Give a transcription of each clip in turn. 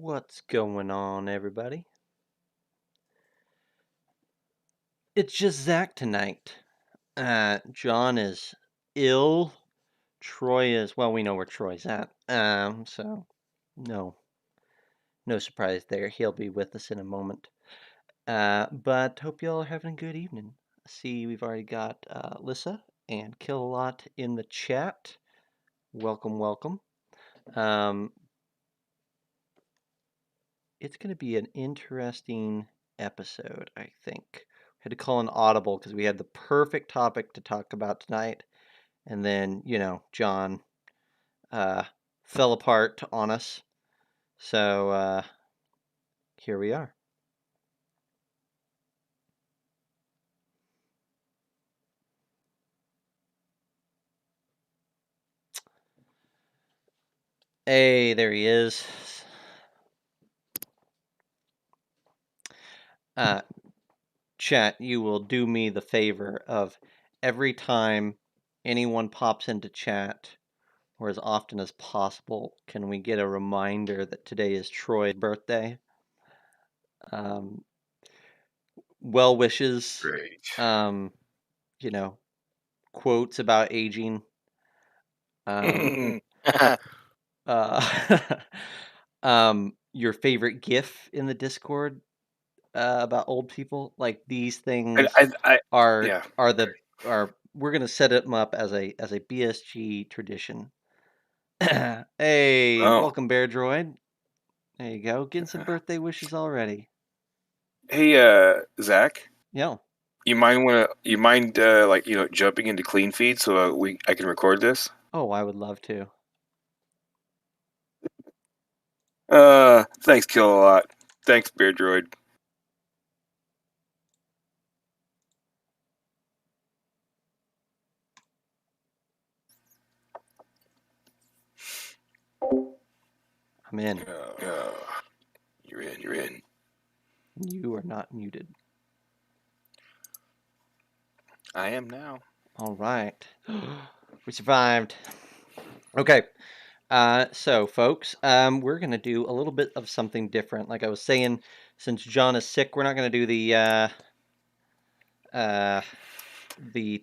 What's going on, everybody? It's just Zach tonight. John is ill. Troy is, well, we know where Troy's at. So no, no surprise there. He'll be with us in a moment. But hope y'all are having a good evening. See, we've already got Lissa and Kill-A-Lot in the chat. Welcome, welcome. It's going to be an interesting episode, I think. We had to call an audible because we had the perfect topic to talk about tonight, and then John fell apart on us. So here we are. Hey, there he is. Chat, you will do me the favor of every time anyone pops into chat, or as often as possible, can we get a reminder that today is Troy's birthday? Well wishes, Great. Quotes about aging. Your favorite GIF in the Discord about old people. Like these things are Yeah. we're gonna set them up as a BSG tradition. Hey, Oh. welcome, Bear Droid. There you go. Getting some birthday wishes already. Hey, Zach. Yeah. You mind jumping into clean feed so I can record this? Oh, I would love to. Thanks, Kill-A-Lot. Thanks, Bear Droid. I'm in. You're in. You're in. You are not muted. I am now. All right. We survived. Okay. So folks, we're gonna do a little bit of something different. Like I was saying, since John is sick, we're not gonna do the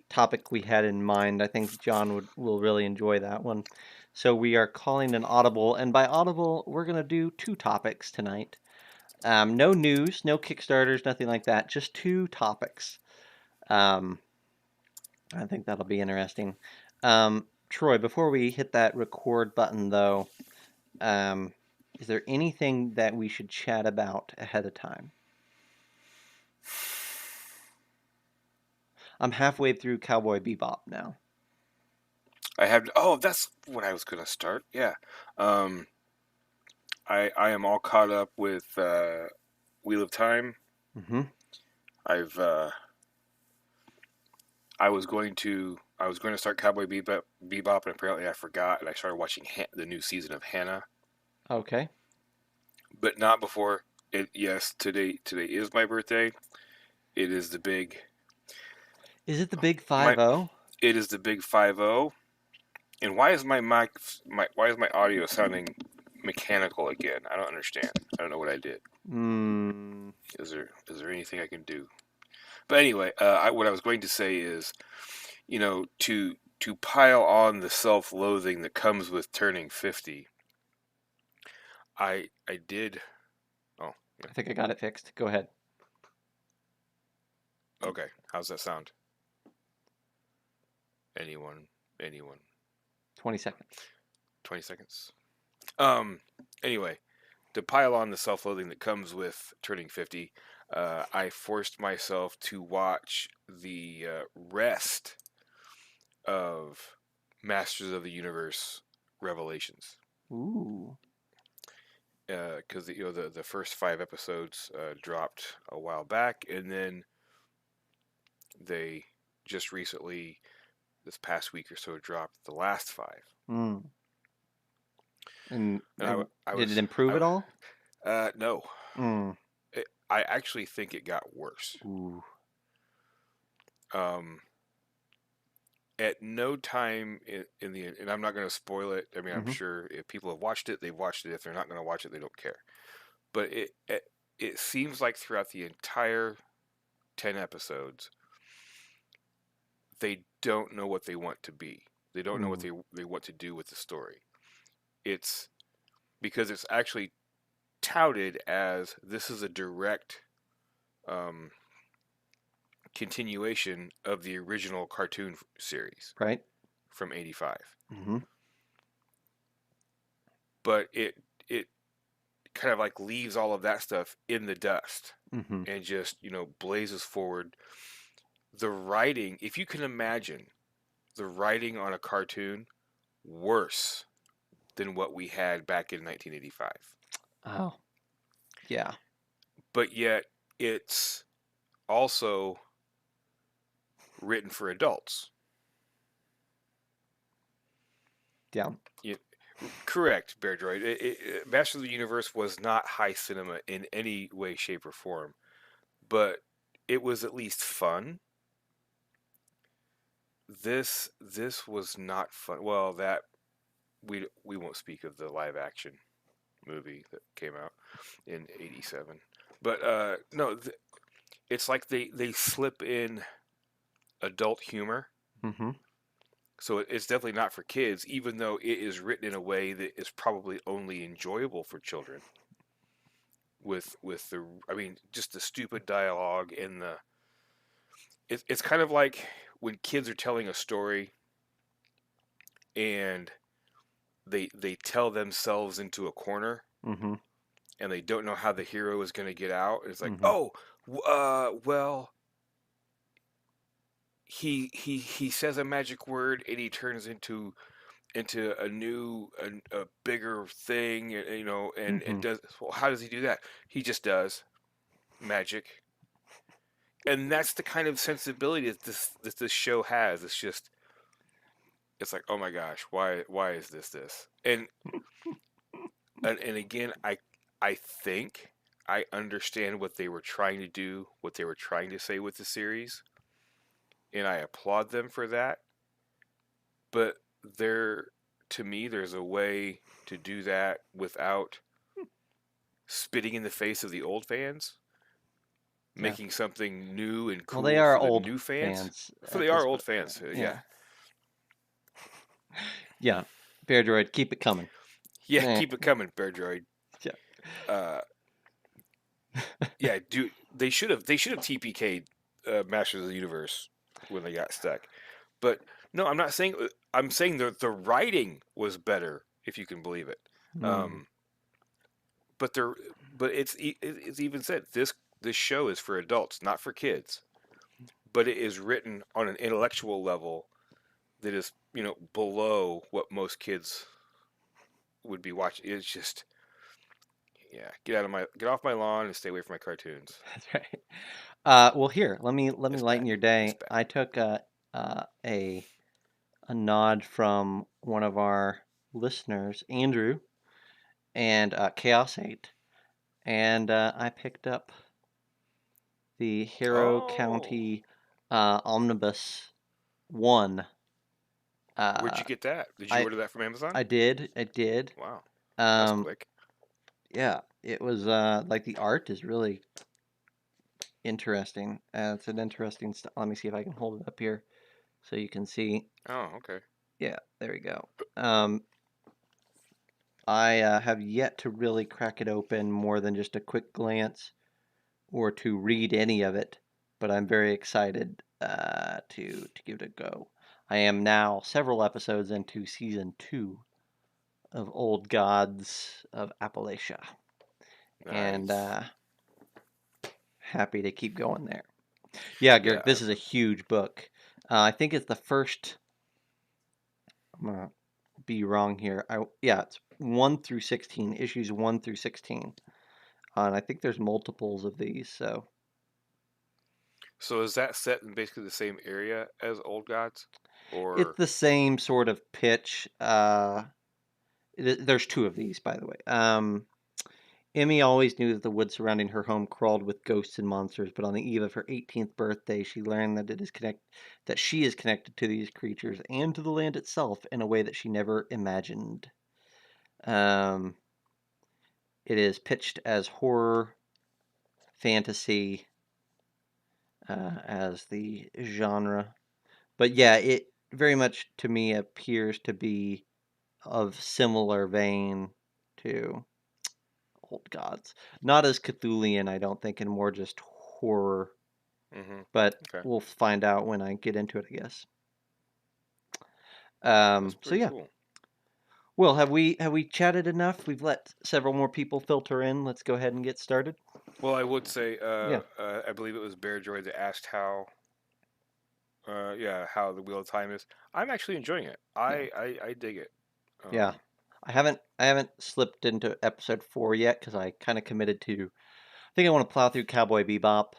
topic we had in mind. I think John will really enjoy that one. So we are calling an audible, and by audible, we're gonna do two topics tonight. No news, no Kickstarters, nothing like that. Just two topics. I think that'll be interesting. Troy, before we hit that record button, though, is there anything that we should chat about ahead of time? I'm halfway through Cowboy Bebop now. That's what I was gonna start. Yeah. I am all caught up with Wheel of Time. Mm-hmm. I was going to start Cowboy Bebop, and apparently I forgot, and I started watching the new season of Hannah. Okay. But not before it. Yes, today is my birthday. It is the big. Is it the big 5-0? It is the big 5-0. And why is my why is my audio sounding mechanical again? I don't understand. I don't know what I did. Is there anything I can do? But anyway, what I was going to say is, to pile on the self-loathing that comes with turning 50. I did. Oh, yeah. I think I got it fixed. Go ahead. Okay, how's that sound? Anyone? 20 seconds. 20 seconds. Anyway, to pile on the self-loathing that comes with turning 50, I forced myself to watch the rest of Masters of the Universe Revelations. Ooh. Because the first 5 episodes dropped a while back, and then they just recently, this past week or so, dropped the last 5. And did it improve at all? No. I actually think it got worse. Ooh. And at no time in the, and I'm not going to spoil it. I mean, I'm Mm-hmm. sure if people have watched it, they've watched it. If they're not going to watch it, they don't care. But it seems like throughout the entire 10 episodes, they don't know what they want to be. They don't know what Mm, they want to do with the story. It's because it's actually touted as this is a direct um, continuation of the original cartoon series right. from '85. Mm-hmm. But it kind of like leaves all of that stuff in the dust Mm-hmm. and just blazes forward. The writing, if you can imagine the writing on a cartoon, worse than what we had back in 1985, Oh, yeah. but yet it's also written for adults. Yeah. You, correct, Bear Droid. Master of the Universe was not high cinema in any way, shape, or form, but it was at least fun. This was not fun. Well, that we won't speak of the live action movie that came out in '87, but no, it's like they slip in adult humor. Mm-hmm. So it's definitely not for kids, even though it is written in a way that is probably only enjoyable for children. With the, I mean, just the stupid dialogue and it's kind of like when kids are telling a story and they tell themselves into a corner Mm-hmm. and they don't know how the hero is going to get out. It's like, Mm-hmm. oh, well, he says a magic word and he turns into a new a bigger thing, and Mm-hmm. does, well, how does he do that? He just does magic, and that's the kind of sensibility that this show has. It's like, oh my gosh, why is this? And again, I think I understand what they were trying to do, what they were trying to say with the series, and I applaud them for that. But there, to me, there's a way to do that without spitting in the face of the old fans, Yeah. making something new and Well, they cool are for the old new fans. fans For they at this are old point. fans, yeah, Yeah. Yeah. Bear Droid, keep it coming. yeah. Nah. Keep it coming, Bear Droid. Yeah. Uh, yeah, do they should have TPK'd Masters of the Universe when they got stuck. But no, I'm not saying. I'm saying the writing was better, if you can believe it. Mm. Um, but there, but it's even said this show is for adults, not for kids. But it is written on an intellectual level that is below what most kids would be watching. It's just, yeah, get off my lawn and stay away from my cartoons. That's right. Well, here, let me It's lighten bad. your It's day. bad. I took uh, a a nod from one of our listeners, Andrew, and Chaos 8, and I picked up the Hero Oh, County Omnibus 1. where'd Uh, you get that? Did you I order that from Amazon? I did. Wow, that's Um, quick. yeah, it was like the art is really interesting. It's an interesting. Let me see if I can hold it up here so you can see. Oh, okay. Yeah, there we go. I have yet to really crack it open more than just a quick glance or to read any of it, but I'm very excited to give it a go. I am now several episodes into season 2 of Old Gods of Appalachia, and Nice. happy to keep going there. Yeah, Yeah, Garrick, this is a huge book. I think it's the first. I'm gonna be wrong here. Yeah, it's 1 through 16, issues 1 through 16, and I think there's multiples of these. So so is that set in basically the same area as Old Gods, it's or the same sort of pitch. There's two of these, by the way. Emmy always knew that the woods surrounding her home crawled with ghosts and monsters, but on the eve of her 18th birthday, she learned that she is connected to these creatures and to the land itself in a way that she never imagined. Um, it is pitched as horror, fantasy, as the genre. But yeah, it very much to me appears to be of similar vein to Old Gods. Not as Cthulian, I don't think, and more just horror. Mm-hmm. But Okay. we'll find out when I get into it, I guess. That's So pretty yeah. cool. Well, have we chatted enough? We've let several more people filter in. Let's go ahead and get started. Well, I would say, Yeah, I believe it was Bear Joy that asked how, yeah, how the Wheel of Time is. I'm actually enjoying it. yeah, I dig it. yeah. I haven't slipped into episode 4 yet because I kind of committed to. I think I want to plow through Cowboy Bebop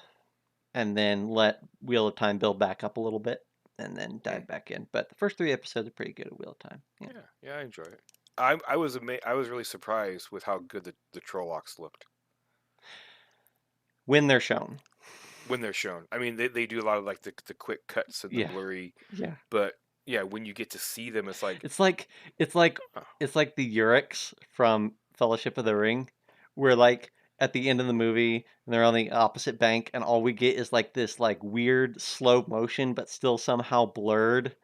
and then let Wheel of Time build back up a little bit and then Mm, dive back in. But the first 3 episodes are pretty good at Wheel of Time. Yeah. yeah, yeah, I enjoy it. I was really surprised with how good the Trollocs looked When they're shown. when they're shown. I mean, they do a lot of like the quick cuts and the Yeah. blurry, Yeah. but yeah, when you get to see them, it's like, It's like it's like oh, it's like the Urix from Fellowship of the Ring, where like at the end of the movie and they're on the opposite bank and all we get is like this like weird slow motion but still somehow blurred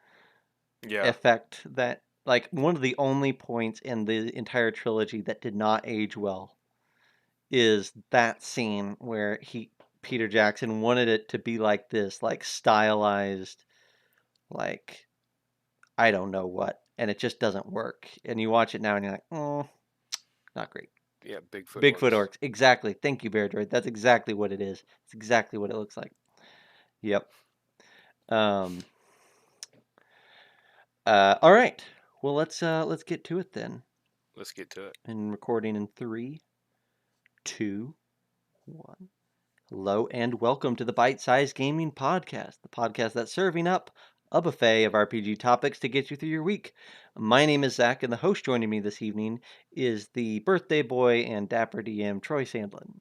yeah, effect that like one of the only points in the entire trilogy that did not age well is that scene where Peter Jackson wanted it to be like this like stylized like I don't know what, and it just doesn't work. And you watch it now, and you're like, oh, not great. yeah, Bigfoot Bigfoot orcs. orcs, exactly. Thank you, Bear Droid. That's exactly what it is. It's exactly what it looks like. Yep. Um. All right. Well, let's get to it then. Let's get to it. And recording in 3, 2, 1. Hello and welcome to the Bite Size Gaming Podcast, the podcast that's serving up a buffet of RPG topics to get you through your week. My name is Zach, and the host joining me this evening is the birthday boy and dapper DM, Troy Sandlin.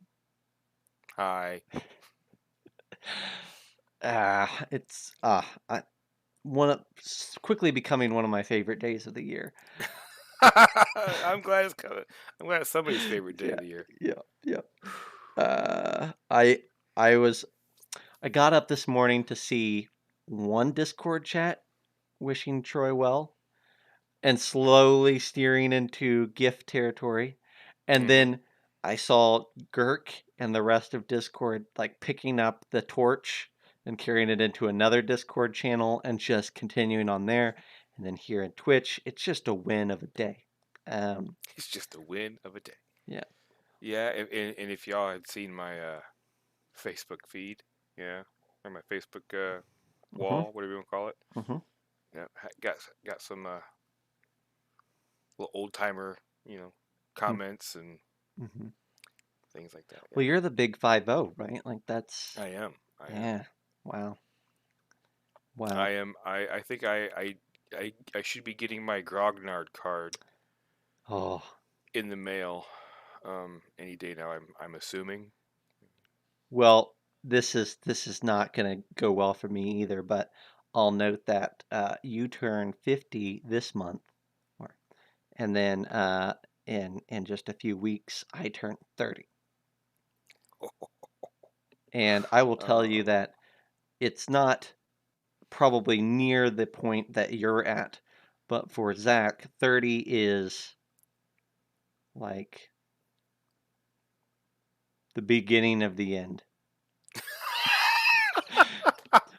Hi. It's one of, quickly becoming one of my favorite days of the year. I'm glad it's coming. I'm glad it's somebody's favorite day Yeah, of the year. yeah, yeah. Uh, I I was I got up this morning to see one Discord chat wishing Troy well, and slowly steering into gift territory. And Mm-hmm. then I saw Girk and the rest of Discord like picking up the torch and carrying it into another Discord channel and just continuing on there. And then here in Twitch, it's just a win of a day. Um, It's just a win of a day. yeah. Yeah, and if y'all had seen my Facebook feed, yeah, or my Facebook hmm wall, whatever you want to call it, hmm yeah, got some little old timer, you know, hmm comments and hmm things like that. Well, Yeah, you're the big 5-0, right? Like that's I am. I am. yeah. Wow. Wow. I am. I think I should be getting my Grognard card Oh, in the mail any day now. I'm assuming. well, this is not going to go well for me either, but I'll note that you turn 50 this month, or, and then in just a few weeks I turn 30. And I will tell Uh, you that it's not probably near the point that you're at, but for Zach, 30 is like the beginning of the end.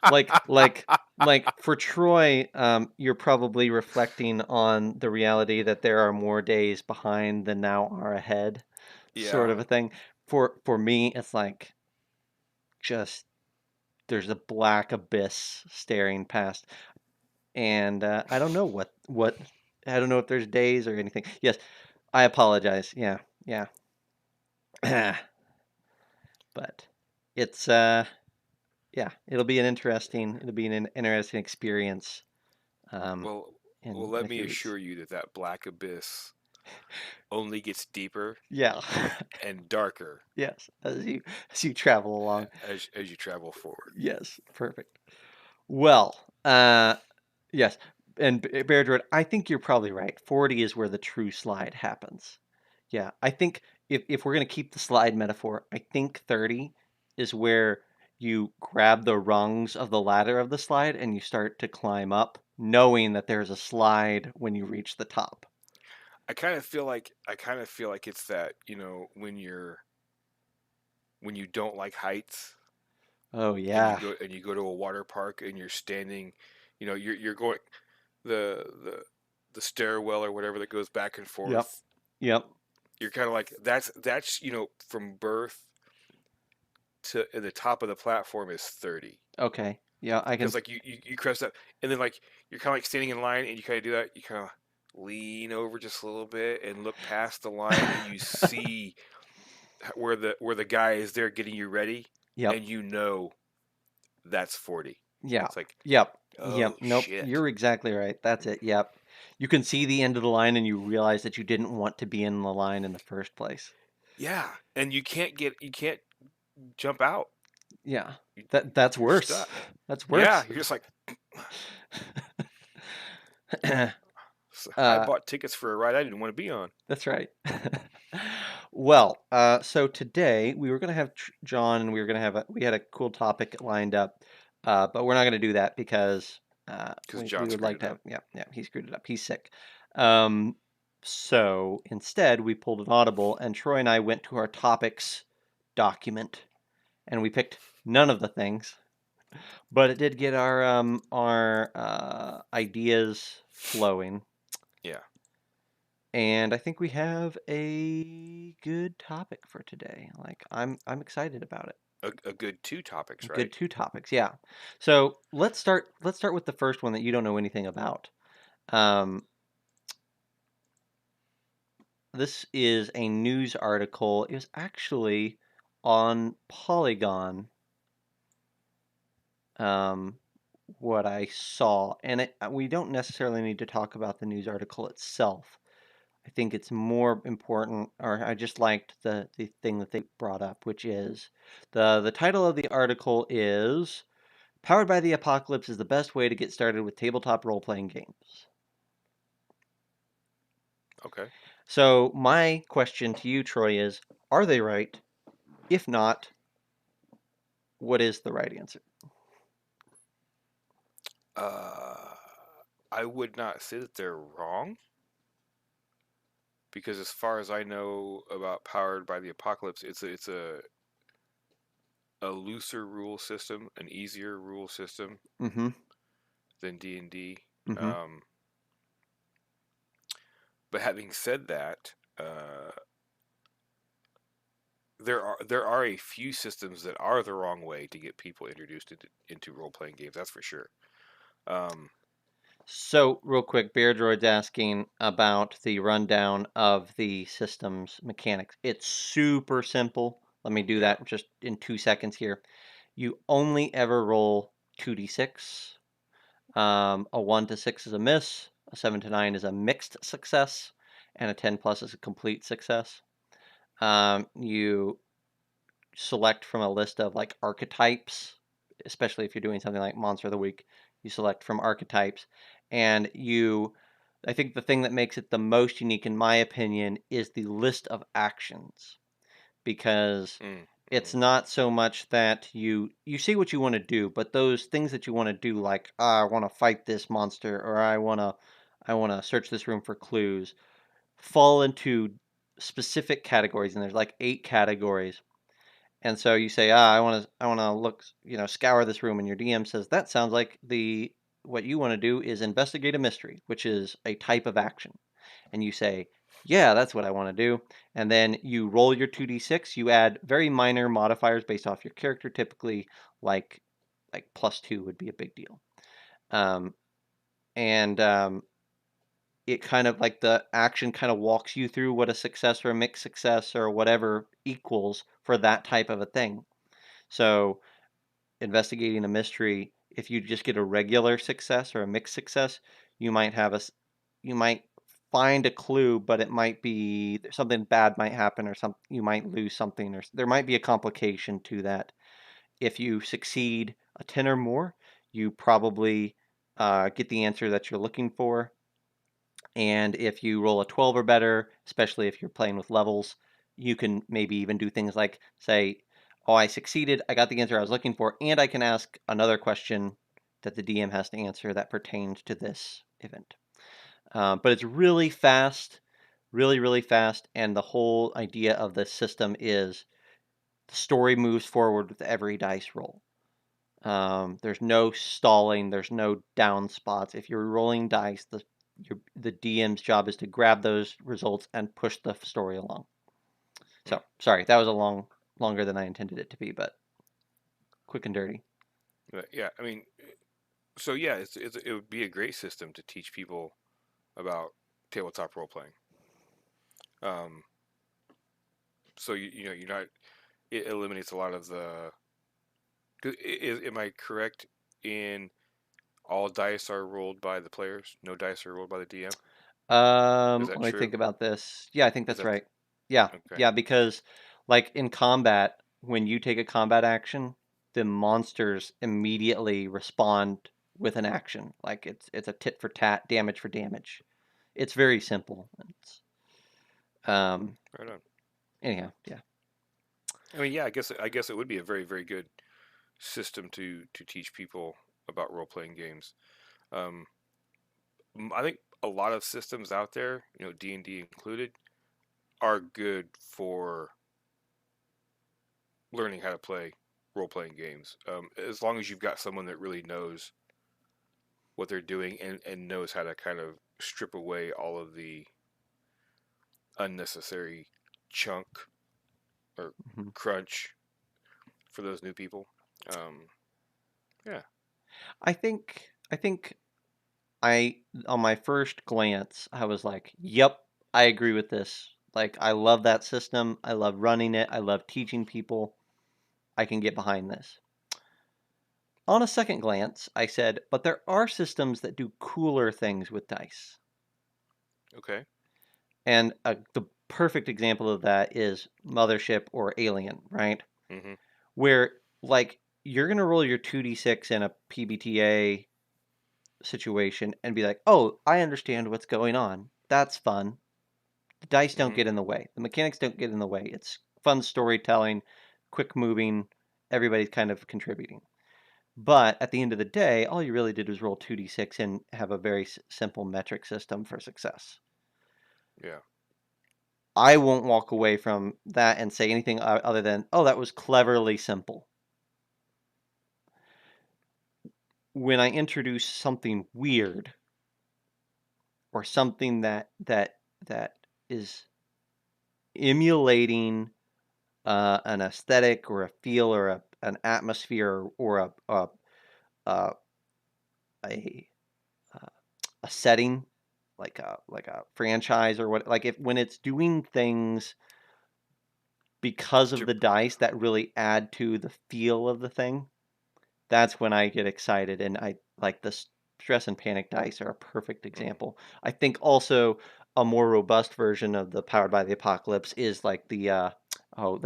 like like like for Troy, you're probably reflecting on the reality that there are more days behind than now are ahead, sort yeah. of a thing. For me, it's like just there's a black abyss staring past, and I don't know what I don't know if there's days or anything. Yes, I apologize. Yeah, yeah, but it's yeah, it'll be an interesting experience. Um, Well, in well, in let a me few weeks. assure you that that black abyss. only gets deeper Yeah. and darker Yes, as you travel along. as you travel forward. Yes, perfect. Well, yes, and Bear Droid, I think you're probably right. 40 is where the true slide happens. Yeah, I think if we're gonna keep the slide metaphor, I think 30 is where you grab the rungs of the ladder of the slide and you start to climb up, knowing that there's a slide when you reach the top. I kind of feel like it's that, when you don't like heights Oh yeah. and you go to a water park and you're standing, you're going the the the stairwell or whatever that goes back and Yep. forth. Yep. You're kind of like that's from birth to the top of the platform is 30. Okay. Yeah, I can. Because like you crest up and then like you're kind of like standing in line and you kind of do that, you kind of lean over just a little bit and look past the line and you see where the guy is there getting you ready, Yep. and that's 40. Yeah. It's like, Yep. Yep. oh Nope. shit. You're exactly right. That's it. Yep. You can see the end of the line and you realize that you didn't want to be in the line in the first place. Yeah, and you can't jump out. Yeah. You, That's you're worse. stuck. That's Yeah, worse. you're just like, I uh, bought tickets for a ride I didn't want to be on. that's right. Well, so today we were going to have John, and we were going to have we had a cool topic lined up, but we're not going to do that because Because we John would screwed like it to have, up. yeah, yeah, he screwed it up. He's sick. Um, so instead, we pulled an audible, and Troy and I went to our topics document, and we picked none of the things, but it did get our ideas flowing. Yeah, And I think we have a good topic for today. Like I'm excited about it. a good two topics, Good right? two topics, yeah. So let's start with the first one that you don't know anything about. Um, this is a news article. It was actually on Polygon. Um, what I saw, and we don't necessarily need to talk about the news article itself. I think it's more important, or I just liked the thing that they brought up, which is the title of the article is "Powered by the Apocalypse is the best way to get started with tabletop role-playing games." Okay. So my question to you, Troy, is: are they right? If not, what is the right answer? Uh, I would not say that they're wrong because as far as I know about Powered by the Apocalypse, it's a looser rule system, an easier rule system Mm-hmm. than D&D. Mm-hmm. Um, but having said that, there are a few systems that are the wrong way to get people introduced into role playing games. That's for sure. Um, So, real quick, Bear Droid's asking about the rundown of the system's mechanics. It's super simple. Let me do yeah. that just in 2 seconds here. You only ever roll 2d6. A 1 to 6 is a miss, a 7 to 9 is a mixed success, and a 10 plus is a complete success. You select from a list of like archetypes, especially if you're doing something like Monster of the Week. You select from archetypes, and I think the thing that makes it the most unique, in my opinion, is the list of actions because Mm, it's mm, not so much that you see what you want to do, but those things that you want to do, like I want to fight this monster or I want to search this room for clues, fall into specific categories, and there's like 8 categories. And so you say, I want to look, scour this room, and your DM says that sounds like the what you want to do is investigate a mystery, which is a type of action. And you say, yeah, that's what I want to do. And then you roll your 2d6. You add very minor modifiers based off your character, typically like +2 would be a big deal. Um, and it kind of like the action kind of walks you through what a success or a mixed success or whatever equals for that type of a thing. So investigating a mystery, if you just get a regular success or a mixed success, you might have you might find a clue, but it might be something bad might happen, or some you might lose something, or there might be a complication to that. If you succeed a 10 or more, you probably get the answer that you're looking for. And if you roll a 12 or better, especially if you're playing with levels, you can maybe even do things like say, "Oh, I succeeded. I got the answer I was looking for, and I can ask another question that the DM has to answer that pertains to this event." But it's really fast, really, really fast. And the whole idea of the system is the story moves forward with every dice roll. There's no stalling. There's no down spots. If you're rolling dice, the DM's job is to grab those results and push the story along. Hmm. So sorry, that was longer than I intended it to be, but quick and dirty. But yeah, I mean, so yeah, it would be a great system to teach people about tabletop role playing. Um, so you know you're not it eliminates a lot of the. Am I correct in all dice are rolled by the players? No dice are rolled by the DM. Is that Let me true? think about this. Yeah, I think Is that's that right. Yeah, okay? yeah, because like in combat, when you take a combat action, the monsters immediately respond with an action. Like it's a tit for tat, damage for damage. It's very simple. Um, Right on. anyhow, yeah. I mean, yeah, I guess it would be a very very good system to teach people about role playing games. Um, I think a lot of systems out there, you know, D&D included, are good for learning how to play role playing games. As long as you've got someone that really knows what they're doing and knows how to kind of strip away all of the unnecessary chunk or Mhm. crunch for those new people. Um, yeah. I think I on my first glance, I was like, "Yep, I agree with this." Like I love that system. I love running it. I love teaching people. I can get behind this. On a second glance, I said, "But there are systems that do cooler things with dice." Okay. And the perfect example of that is Mothership or Alien, right? Hmm. Where like you're going to roll your 2d6 in a PBTA situation and be like, "Oh, I understand what's going on. That's fun." The dice don't Hmm. get in the way. The mechanics don't get in the way. It's fun storytelling, quick moving, everybody's kind of contributing. But at the end of the day, all you really did was roll 2d6 and have a very simple metric system for success. Yeah. I won't walk away from that and say anything other than, "Oh, that was cleverly simple." When I introduce something weird or something that is emulating an aesthetic or a feel or an atmosphere or a, a, uh, a setting like a franchise or what, like if when it's doing things because of To, the dice that really add to the feel of the thing, that's when I get excited. And I like the stress and panic dice are a perfect mhm. example. I think also a more robust version of the Powered by the Apocalypse is like the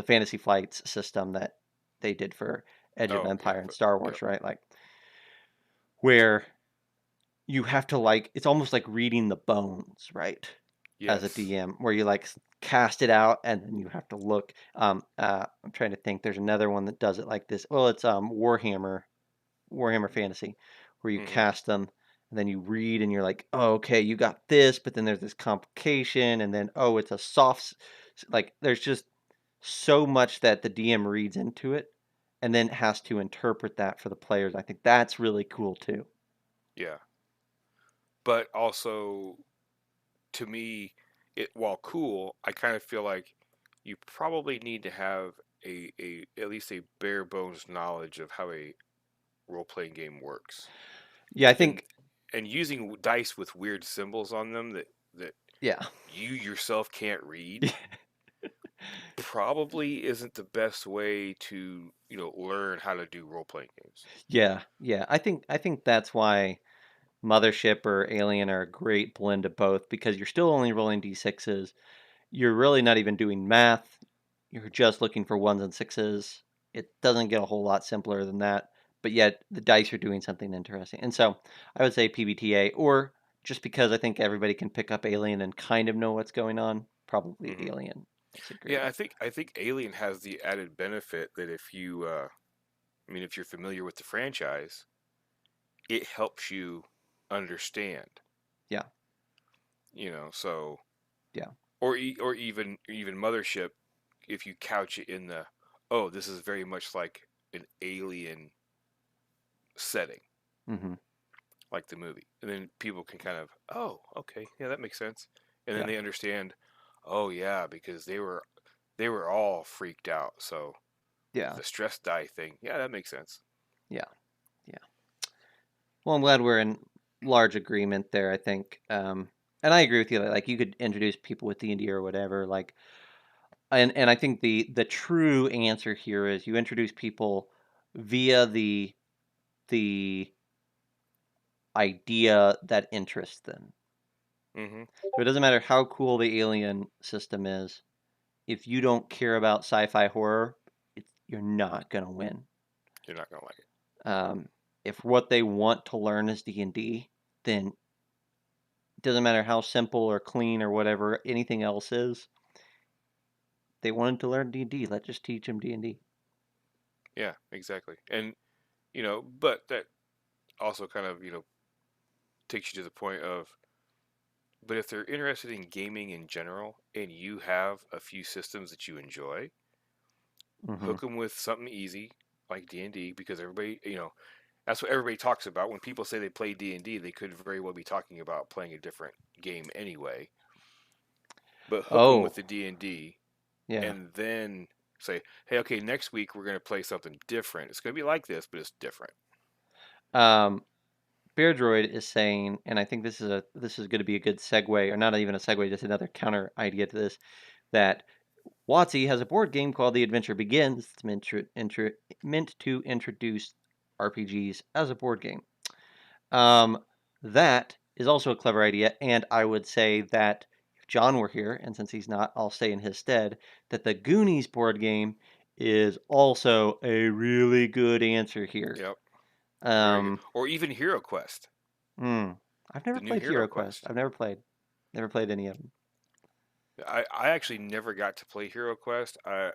Fantasy Flights system that they did for Edge of Oh yeah. Empire and Star Yep. Wars, right? Like where you have to like it's almost like reading the bones, right? As a Yes. DM, where you like cast it out and then you have to look. I'm trying to think. There's another one that does it like this. Well, it's Warhammer Fantasy, where you Hmm. cast them and then you read and you're like, oh, okay, you got this, but then there's this complication, and then oh, it's a like there's just so much that the DM reads into it, and then has to interpret that for the players. I think that's really cool too. Yeah. But also, to me, it while cool, I kind of feel like you probably need to have a at least a bare bones knowledge of how a role playing game works. Yeah, I And think and using dice with weird symbols on them that yeah, you yourself can't read probably isn't the best way to, you know, learn how to do role playing games. yeah, yeah. I think that's why. Mothership or Alien are a great blend of both because you're still only rolling d6s. You're really not even doing math. You're just looking for ones and sixes. It doesn't get a whole lot simpler than that, but yet the dice are doing something interesting. And so I would say PBTA, or just because I think everybody can pick up Alien and kind of know what's going on, probably Hmm. Alien. That's a Yeah, great. I think Alien has the added benefit that if you, I mean, if you're familiar with the franchise, it helps you understand. Yeah, You know, so yeah. or even Mothership, if you couch it in the, oh, this is very much like an alien setting, Mm-hmm. like the movie, and then people can kind of, oh, okay, yeah, that makes sense, and then Yeah, they understand, oh yeah, because they were all freaked out, so yeah, the stress die thing, yeah, that makes sense. yeah, yeah. Well, I'm glad we're in large agreement there, I think. And I agree with you. Like, you could introduce people with D&D or whatever. Like, and I think the true answer here is you introduce people via the idea that interests them. Mm-hmm. So it doesn't matter how cool the alien system is. If you don't care about sci-fi horror, you're not gonna win. You're not gonna like it. Um, if what they want to learn is D&D, then it doesn't matter how simple or clean or whatever anything else is. They wanted to learn D&D. Let's just teach them D&D. Yeah, exactly. And but that also kind of takes you to the point of, but if they're interested in gaming in general and you have a few systems that you enjoy, Mm-hmm. hook them with something easy like D&D, because everybody, that's what everybody talks about. When people say they play D&D, they could very well be talking about playing a different game anyway. But hook them with Oh, the D&D yeah. and then say, hey, okay, next week we're going to play something different. It's going to be like this, but it's different. Um, Bear Droid is saying, and I think this is going to be a good segue, or not even a segue, just another counter idea to this, that WotC has a board game called The Adventure Begins. It's meant to introduce RPGs as a board game. Um, that is also a clever idea, and I would say that if John were here, and since he's not, I'll say in his stead that the Goonies board game is also a really good answer here. Yep, very good. Um, Or even Hero Quest, hmm, I've never the new played Hero Hero Quest. Quest. I've never played any of them. I actually never got to play Hero Quest. I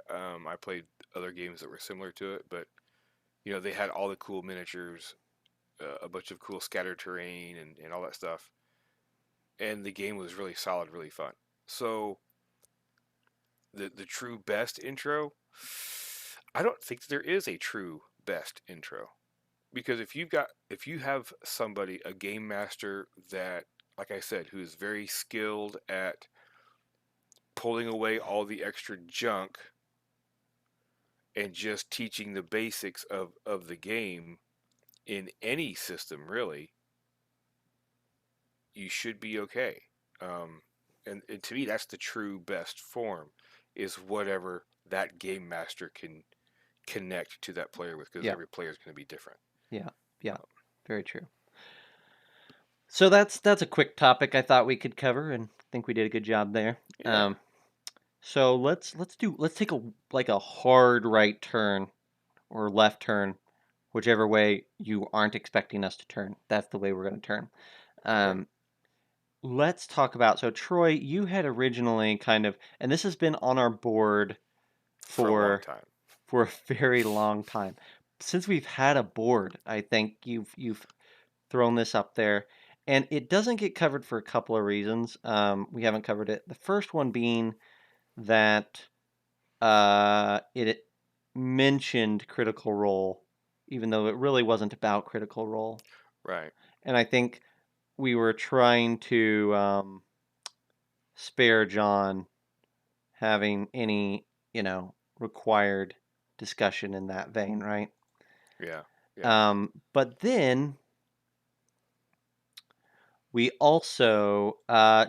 played other games that were similar to it, but they had all the cool miniatures, a bunch of cool scatter terrain and all that stuff, and the game was really solid, really fun. So the true best intro, I don't think there is a true best intro, because if you have somebody, a game master that, like I said, who is very skilled at pulling away all the extra junk and just teaching the basics of the game in any system, really, you should be okay. Um, and to me, that's the true best form, is whatever that game master can connect to that player with, because Yeah, every player is going to be different. yeah, yeah. Um, Very true. So that's a quick topic I thought we could cover, and I think we did a good job there. yeah, So let's take a hard right turn or left turn, whichever way you aren't expecting us to turn. That's the way we're going to turn. okay, Um, let's talk about. So Troy, you had originally kind of, and this has been on our board for a long for time. for a very long time. Since we've had a board, I think you've thrown this up there, and it doesn't get covered for a couple of reasons. We haven't covered it. The first one being that it mentioned Critical Role, even though it really wasn't about Critical Role. Right. And I think we were trying to spare John having any, required discussion in that vein, right? Yeah. Yeah. But then we also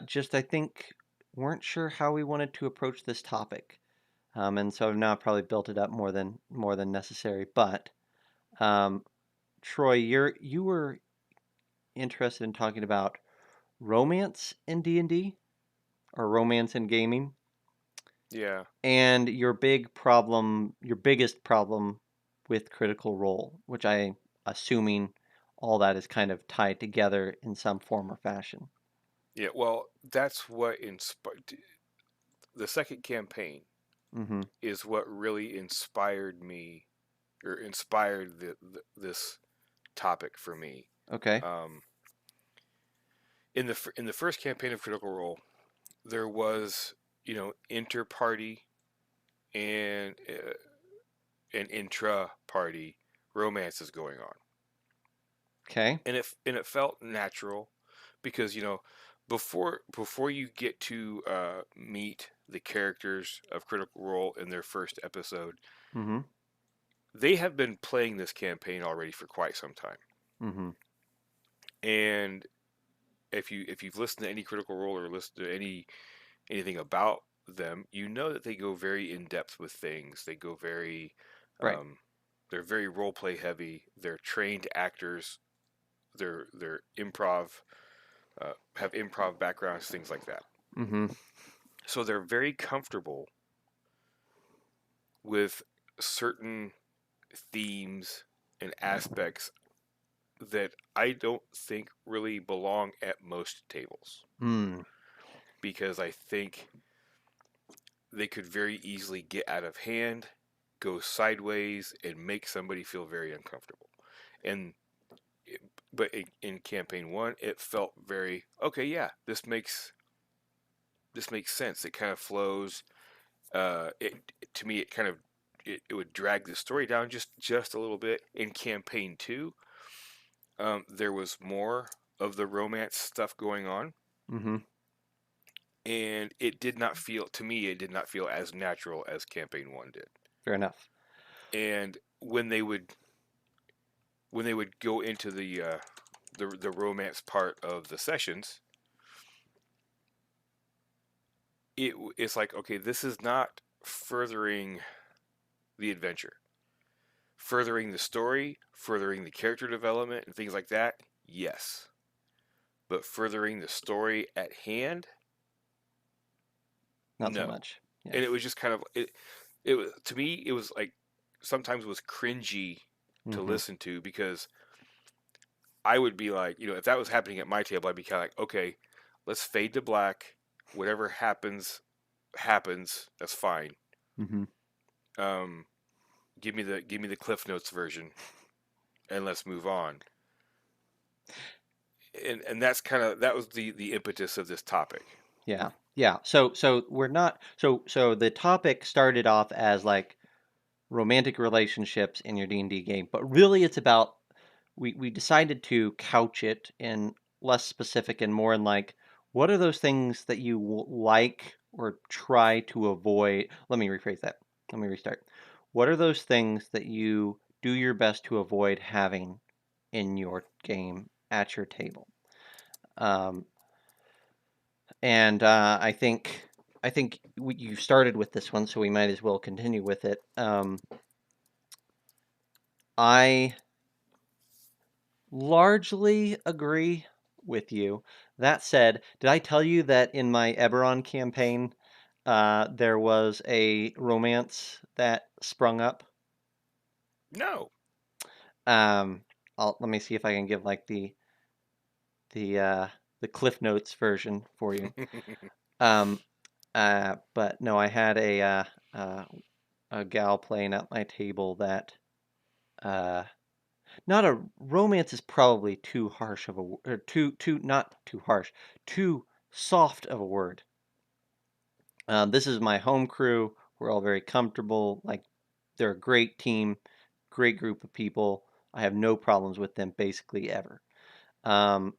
just, I think, weren't sure how we wanted to approach this topic. And so I've now probably built it up more than necessary. But um, Troy, you were interested in talking about romance in D&D or romance in gaming, Yeah. and your biggest problem with Critical Role, which I assuming all that is kind of tied together in some form or fashion. Yeah, well, that's what inspired the second campaign Mm-hmm. is what really inspired me or inspired this topic for me. Okay. Um, in the first campaign of Critical Role, there was inter-party and intra-party romances going on, Okay. and it felt natural because before you get to meet the characters of Critical Role in their first episode, Mm-hmm. they have been playing this campaign already for quite some time. Mm-hmm. And if you've listened to any Critical Role or listened to anything about them, you know that they go very in depth with things. They go very Right. um, they're very role play heavy. They're trained actors. They're improv have improv backgrounds, things like that. Mm-hmm. So they're very comfortable with certain themes and aspects that I don't think really belong at most tables Mm. because I think they could very easily get out of hand, go sideways, and make somebody feel very uncomfortable. And but in campaign one, it felt very okay. Yeah, this makes sense. It kind of flows. It to me, it kind of it would drag the story down just a little bit. In campaign two, there was more of the romance stuff going on, Mm-hmm. and it did not feel to me. It did not feel as natural as campaign one did. Fair enough. And when they would go into the romance part of the sessions, it's like okay, this is not furthering the adventure, furthering the story, furthering the character development and things like that. Yes, but furthering the story at hand, Not so no. much. Yeah. And it was just kind of it. It was to me, it was like sometimes it was cringy to Mm-hmm. listen to because I would be like, if that was happening at my table, I'd be kind of like, okay, let's fade to black. Whatever happens, happens. That's fine. Mm-hmm. Um, give me the Cliff Notes version, and let's move on. And that's that was the impetus of this topic. Yeah. Yeah. So we're not so the topic started off as like romantic relationships in your D&D game, but really it's about we decided to couch it in less specific and more in like what are those things that you like or try to avoid. Let me rephrase that. Let me restart. What are those things that you do your best to avoid having in your game at your table? Um, and I think you started with this one, so we might as well continue with it. I largely agree with you. That said, did I tell you that in my Eberron campaign, there was a romance that sprung up? No. Um, let me see if I can give like the uh, the Cliff Notes version for you. Um, but no, I had uh, a gal playing at my table that uh, not a romance is probably too harsh of a or too not too harsh, too soft of a word. This is my home crew. We're all very comfortable. Like they're a great team, great group of people. I have no problems with them basically ever. Um,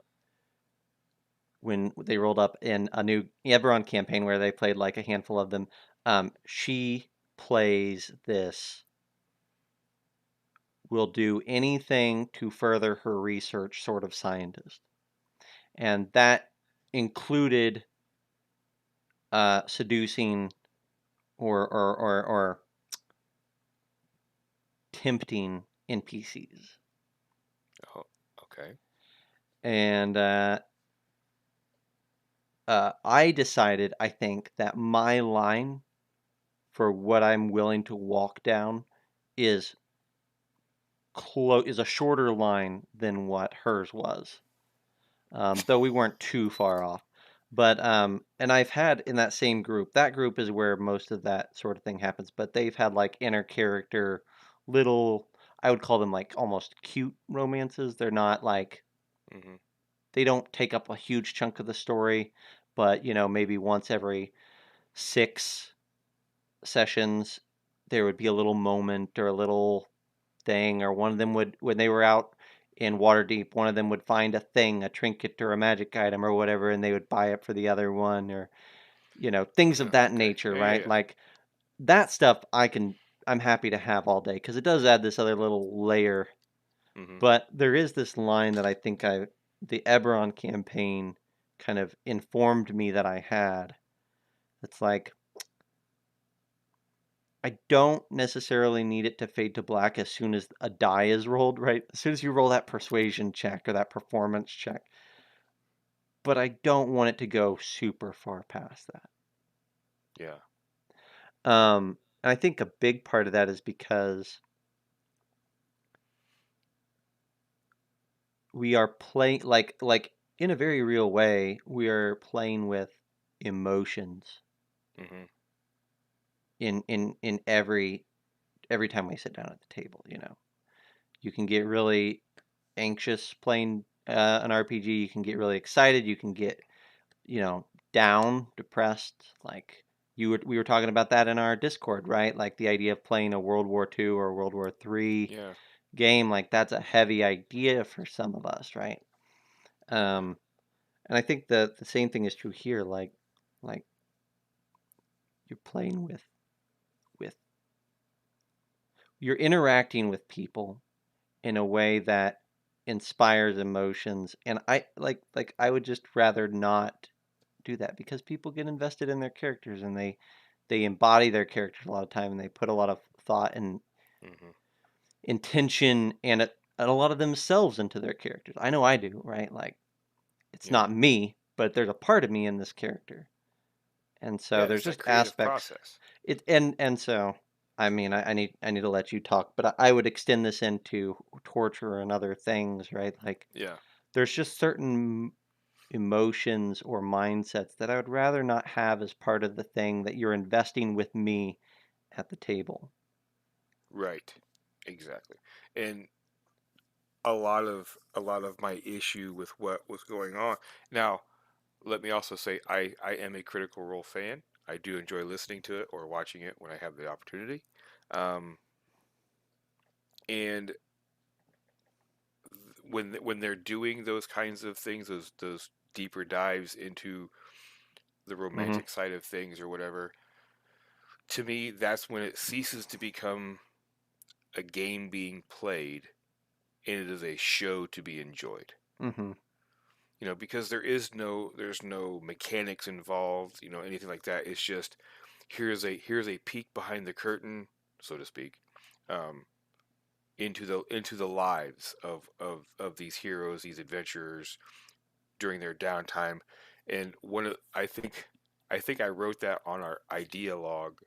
when they rolled up in a new Eberron campaign where they played like a handful of them, she plays this will do anything to further her research sort of scientist. And that included seducing or tempting NPCs. Oh, okay. And I decided, I think, that my line for what I'm willing to walk down is is a shorter line than what hers was. Though we weren't too far off. But and I've had in that same group, that group is where most of that sort of thing happens, but they've had like inner character little, I would call them like almost cute romances. They're not like, Hmm. they don't take up a huge chunk of the story, but maybe once every 6 sessions there would be a little moment or a little thing, or one of them would, when they were out in Waterdeep, one of them would find a thing, a trinket or a magic item or whatever, and they would buy it for the other one, or things of that Okay. nature, Yeah, yeah, right? yeah. Like that stuff I'm happy to have all day because it does add this other little layer. Hmm. But there is this line that I think the Eberron campaign kind of informed me that I had. It's like, I don't necessarily need it to fade to black as soon as a die is rolled, right? As soon as you roll that persuasion check or that performance check, but I don't want it to go super far past that. Yeah. And I think a big part of that is because we are playing like in a very real way, we are playing with emotions Hmm. in every time we sit down at the table. You can get really anxious playing an RPG, you can get really excited, you can get down, depressed. Like we were talking about that in our Discord, right? Like the idea of playing a World War II or World War III Yeah. game, like that's a heavy idea for some of us, right? Yeah. Um, and I think the same thing is true here. Like you're playing with you're interacting with people in a way that inspires emotions, and I would just rather not do that because people get invested in their characters and they embody their characters a lot of time, and they put a lot of thought and Hmm. intention and a lot of themselves into their characters. I know I do, right? Like it's Yeah. not me, but there's a part of me in this character. And so Yeah. there's It's that just creative aspects. process. And so I mean I need to let you talk, but I would extend this into torture and other things, right? Like Yeah. there's just certain emotions or mindsets that I would rather not have as part of the thing that you're investing with me at the table. Right. Exactly. And a lot of my issue with what was going on. Now, let me also say I am a Critical Role fan. I do enjoy listening to it or watching it when I have the opportunity. Um, and when they're doing those kinds of things, those deeper dives into the Mhm. romantic side of things or whatever, to me that's when it ceases to become a game being played and it is a show to be enjoyed. Mhm. Because there's no mechanics involved, anything like that. It's just here's a peek behind the curtain, so to speak, um, into the lives of these heroes, these adventurers during their downtime. And I think I wrote that on our idea log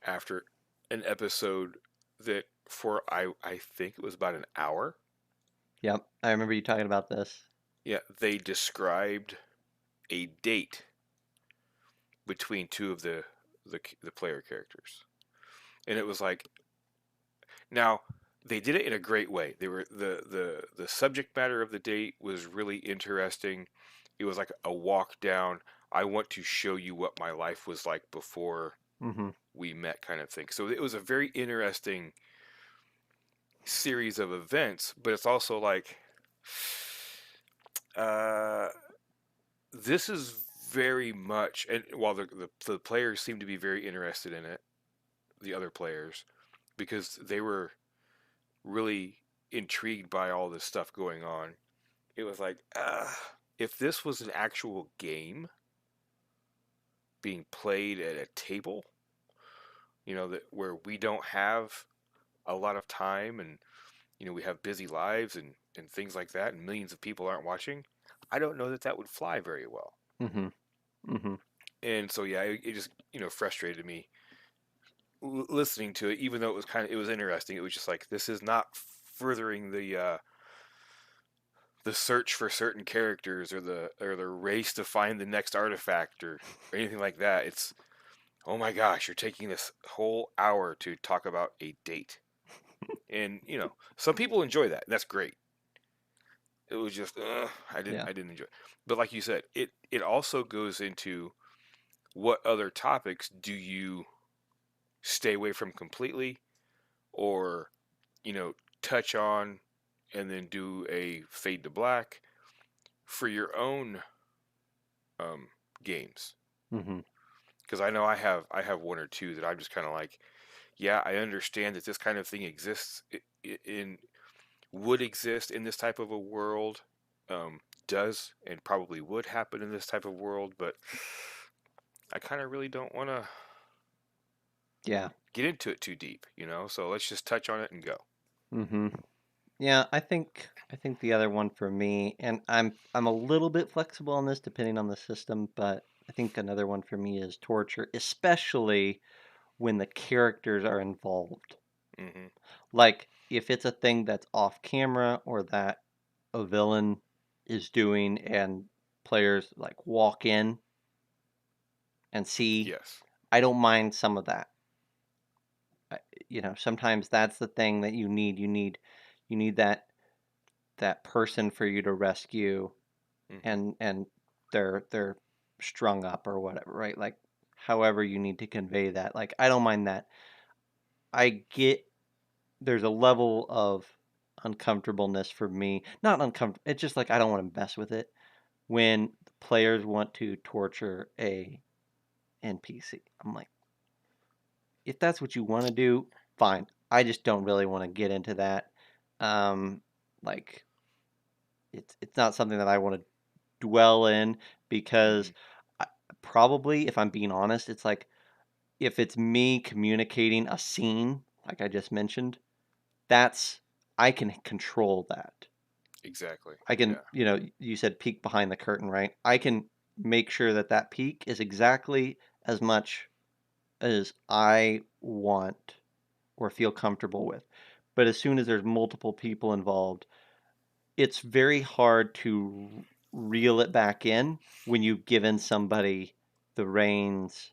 after an episode that for I think it was about an hour. Yep. I remember you talking about this. Yeah, they described a date between two of the player characters, and it was like, now they did it in a great way. They were the subject matter of the date was really interesting. It was like a walk down. I want to show you what my life was like before Mhm. we met, kind of thing. So it was a very interesting series of events, but it's also like, uh, this is very much, and while the players seem to be very interested in it, the other players, because they were really intrigued by all this stuff going on. It was like, if this was an actual game being played at a table, that where we don't have a lot of time, and we have busy lives and things like that, and millions of people aren't watching, I don't know that that would fly very well. Mhm. Mhm. And so yeah, it just frustrated me listening to it, even though it was interesting. It was just like this is not furthering the search for certain characters or the race to find the next artifact or anything like that. It's oh my gosh, you're taking this whole hour to talk about a date. And some people enjoy that. That's great. It was just Yeah. I didn't enjoy it. But like you said, it also goes into what other topics do you stay away from completely, or you know touch on and then do a fade to black for your own um, games. Mhm. Because I know I have one or two that I'm just kind of like, yeah, I understand that this kind of thing exists in would exist in this type of a world, does and probably would happen in this type of world, but I kind of really don't want to Yeah. get into it too deep. So let's just touch on it and go. Mhm. Yeah, I think the other one for me, and I'm a little bit flexible on this depending on the system, but I think another one for me is torture, especially when the characters are involved. Hmm. Like if it's a thing that's off camera or that a villain is doing and players like walk in and see, Yes. I don't mind some of that. I, sometimes that's the thing that you need that person for you to rescue Hmm. and they're strung up or whatever, right? Like however you need to convey that. Like I don't mind that. I get there's a level of uncomfortableness for me. Not uncomfortable. It's just like I don't want to mess with it when players want to torture a NPC. I'm like, if that's what you want to do, fine. I just don't really want to get into that. Um, like it's not something that I want to dwell in Hmm. because I, probably, if I'm being honest, it's like if it's me communicating a scene, like I just mentioned, that's I can control that. Exactly. I can, Yeah. you said peek behind the curtain, right? I can make sure that that peek is exactly as much as I want or feel comfortable with. But as soon as there's multiple people involved, it's very hard to reel it back in when you've given somebody the reins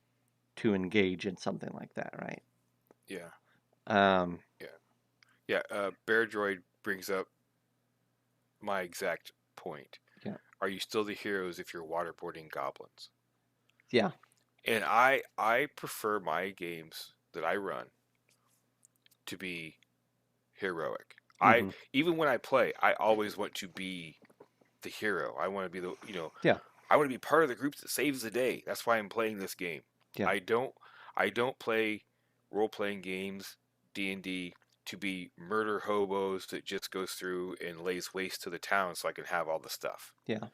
to engage in something like that, right? Yeah. Um, Yeah. Yeah. Bear Droid brings up my exact point. yeah, Are you still the heroes if you're waterboarding goblins? yeah, And I prefer my games that I run to be heroic. I hmm, even when I play, I always want to be the hero. I want to be yeah, I want to be part of the group that saves the day. That's why I'm playing this game. yeah, I don't I don't play role playing games, D&D, to be murder hobos that just goes through and lays waste to the town so I can have all the stuff. yeah,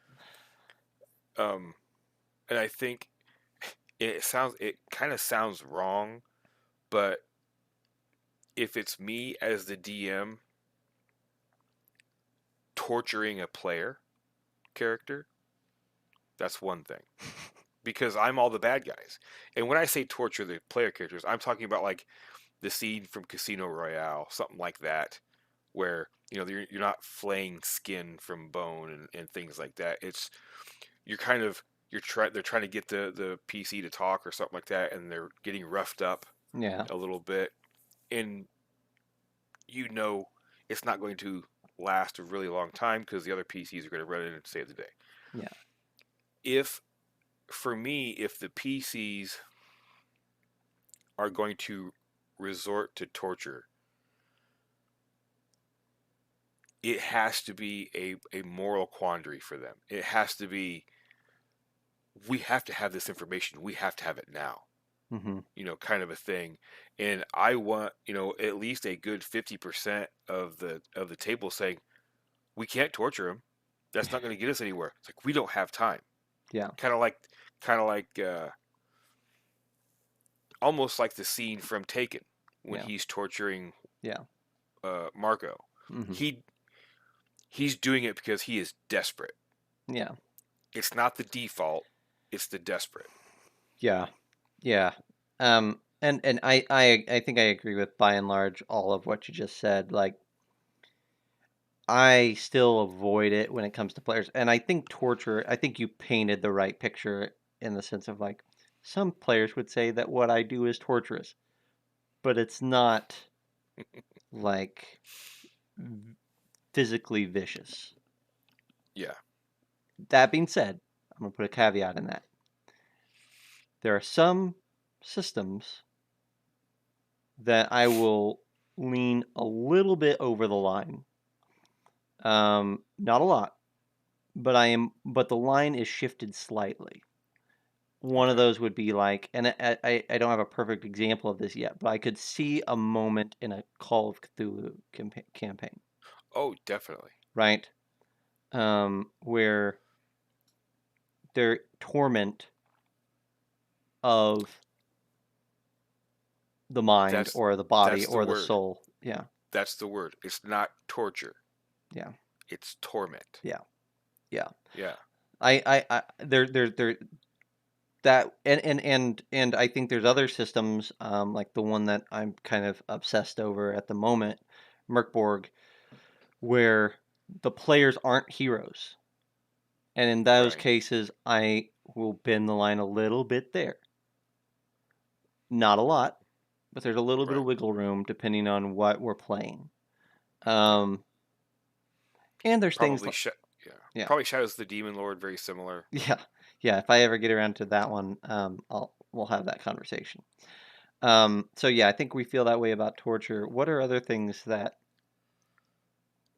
Um and I think it kind of sounds wrong, but if it's me as the DM torturing a player character, that's one thing. Because I'm all the bad guys. And when I say torture the player characters, I'm talking about like the scene from Casino Royale, something like that, where you're not flaying skin from bone and things like that. It's you're kind of they're trying to get the PC to talk or something like that, and they're getting roughed up yeah, a little bit, and it's not going to last a really long time because the other PCs are going to run in and save the day. yeah, If for me, if the PCs are going to resort to torture, it has to be a moral quandary for them. It has to be, we have to have this information. We have to have it now, hmm, kind of a thing. And I want, at least a good 50% of the table saying, we can't torture him. That's not going to get us anywhere. It's like, we don't have time. yeah, Kind of like, kind of like, almost like the scene from Taken when yeah, he's torturing yeah, Marco. Hmm. He he's doing it because he is desperate. Yeah. It's not the default, it's the desperate. Yeah. Yeah. And I think I agree with by and large all of what you just said. Like I still avoid it when it comes to players. And I think torture, I think you painted the right picture in the sense of like some players would say that what I do is torturous, but it's not like physically vicious. Yeah. That being said, I'm going to put a caveat in that. There are some systems that I will lean a little bit over the line. Not a lot, but the line is shifted slightly. One of Okay. those would be like, and I don't have a perfect example of this yet, but I could see a moment in a Call of Cthulhu campaign, Oh, definitely. right? Where their torment of the mind That's or the body that's the or the word. soul. Yeah, That's the word. It's not torture. yeah, It's torment. yeah, yeah. Yeah. There that and I think there's other systems like the one that I'm kind of obsessed over at the moment, Merkborg, where the players aren't heroes. And in those Right. cases, I will bend the line a little bit there. Not a lot, but there's a little bit of Right. wiggle room depending on what we're playing. Yeah. Um, and there's things Probably like, sh- yeah. yeah, Probably Shadows of the Demon Lord very similar. yeah, yeah. If I ever get around to that one, we'll have that conversation. So yeah, I think we feel that way about torture. What are other things that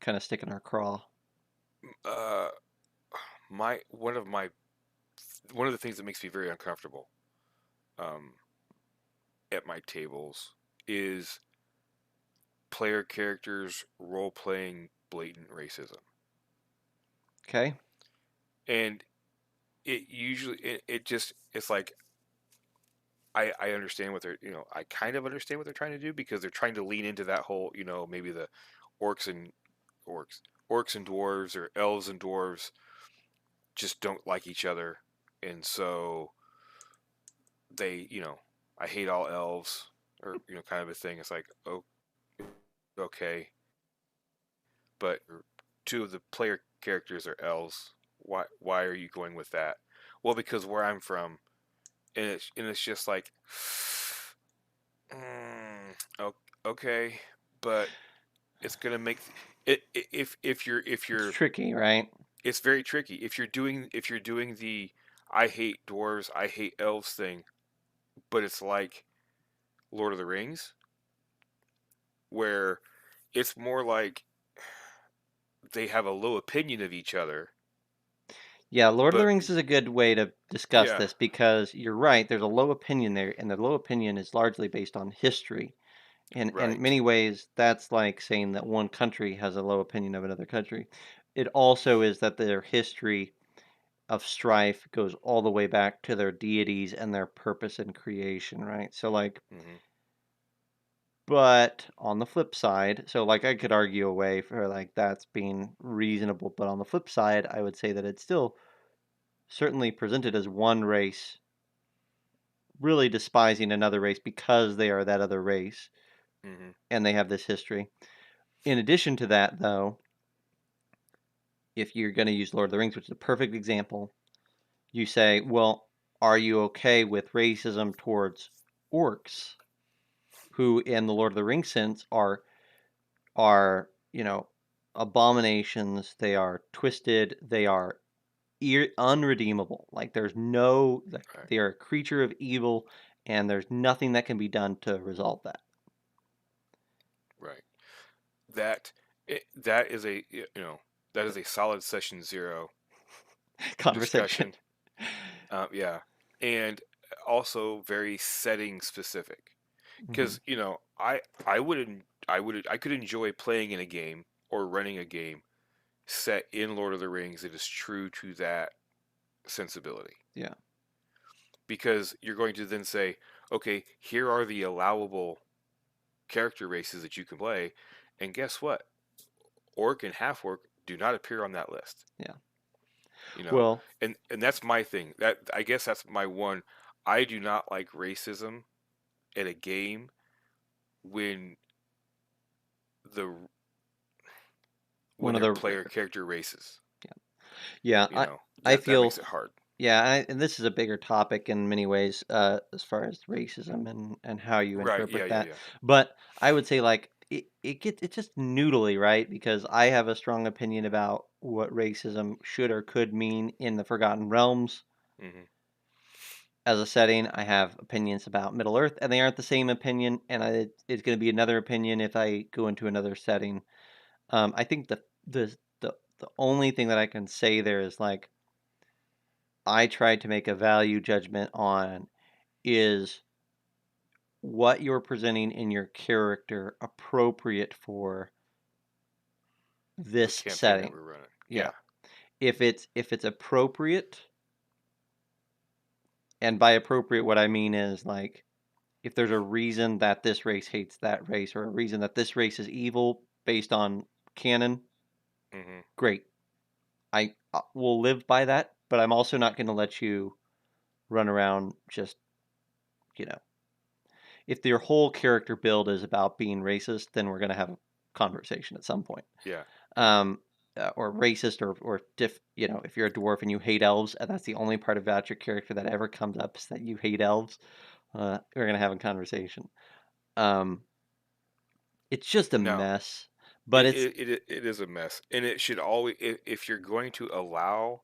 kind of stick in our craw? Uh my one of the things that makes me very uncomfortable um at my tables is player characters role playing blatant racism. Okay. And it just it's like I understand what they're I kind of understand what they're trying to do because they're trying to lean into that whole maybe the orcs and orcs orcs and dwarves or elves and dwarves just don't like each other, and so they I hate all elves or kind of a thing. It's like, oh, okay, but two of the player characters are elves. Why are you going with that? Well, because where I'm from, and it's just like, mm, okay, but it's gonna make if It's you're tricky, right? it's very tricky if you're doing the I hate dwarves, I hate elves thing, but it's like Lord of the Rings where it's more like they have a low opinion of each other, Yeah, Lord of the but Rings is a good way to discuss yeah, this because you're right, there's a low opinion there, and the low opinion is largely based on history. And in right, many ways, that's like saying that one country has a low opinion of another country. It also is that their history of strife goes all the way back to their deities and their purpose in creation, right? So like, hmm but on the flip side, so like I could argue away for like that's being reasonable, but on the flip side, I would say that it's still certainly presented as one race really despising another race because they are that other race hmm and they have this history. In addition to that, though, if you're going to use Lord of the Rings, which is a perfect example, you say, well, are you okay with racism towards orcs, who in the Lord of the Rings sense are abominations? They are twisted. They are unredeemable. Like there's no, like right, they are a creature of evil, and there's nothing that can be done to resolve that right. That is a that is a solid session zero conversation. discussion. Yeah, and also very setting specific Hmm. because I could enjoy playing in a game or running a game set in Lord of the Rings that is true to that sensibility Yeah. because you're going to then say, okay, here are the allowable character races that you can play, and guess what? orc and half orc do not appear on that list. Yeah. You know, Well, and that's my thing. That I guess that's my one. I do not like racism in a game when the one when of their the player character races. yeah, You know, I that feel makes it hard. yeah, and this is a bigger topic in many ways, as far as racism and how you Right? Yeah. interpret Yeah. that. Yeah. But I would say like it's just noodly, right? Because I have a strong opinion about what racism should or could mean in the Forgotten Realms Hmm. as a setting. I have opinions about Middle Earth, and they aren't the same opinion. And it's going to be another opinion if I go into another setting. I think the only thing that I can say there is like I tried to make a value judgment on is what you're presenting in your character appropriate for The this campaign that setting? we're running. Yeah. Yeah. If it's appropriate, and by appropriate what I mean is like if there's a reason that this race hates that race or a reason that this race is evil based on canon, Hmm. great. I will live by that, but I'm also not going to let you run around just, you know, if your whole character build is about being racist, then we're going to have a conversation at some point. Yeah. Yeah. Um, or racist, you know, if you're a dwarf and you hate elves, and that's the only part about your character that ever comes up is that you hate elves, we're going to have a conversation. Um, it's just a No. mess, but It, it's it, it, it is a mess, and it should always, if you're going to allow,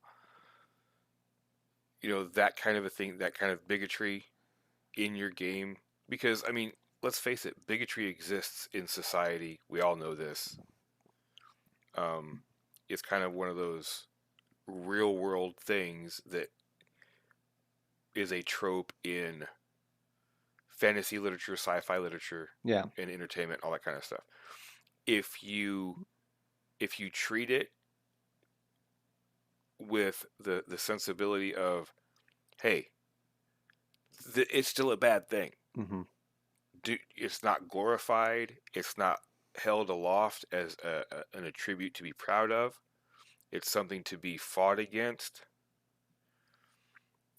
that kind of a thing, that kind of bigotry in your game, because I mean, let's face it, bigotry exists in society. We all know this. Um, it's kind of one of those real world things that is a trope in fantasy literature, sci-fi literature, yeah, and entertainment, all that kind of stuff. If you if you treat it with the sensibility of, hey, it's still a bad thing. hmm It's not glorified. It's not held aloft as an attribute to be proud of. It's something to be fought against.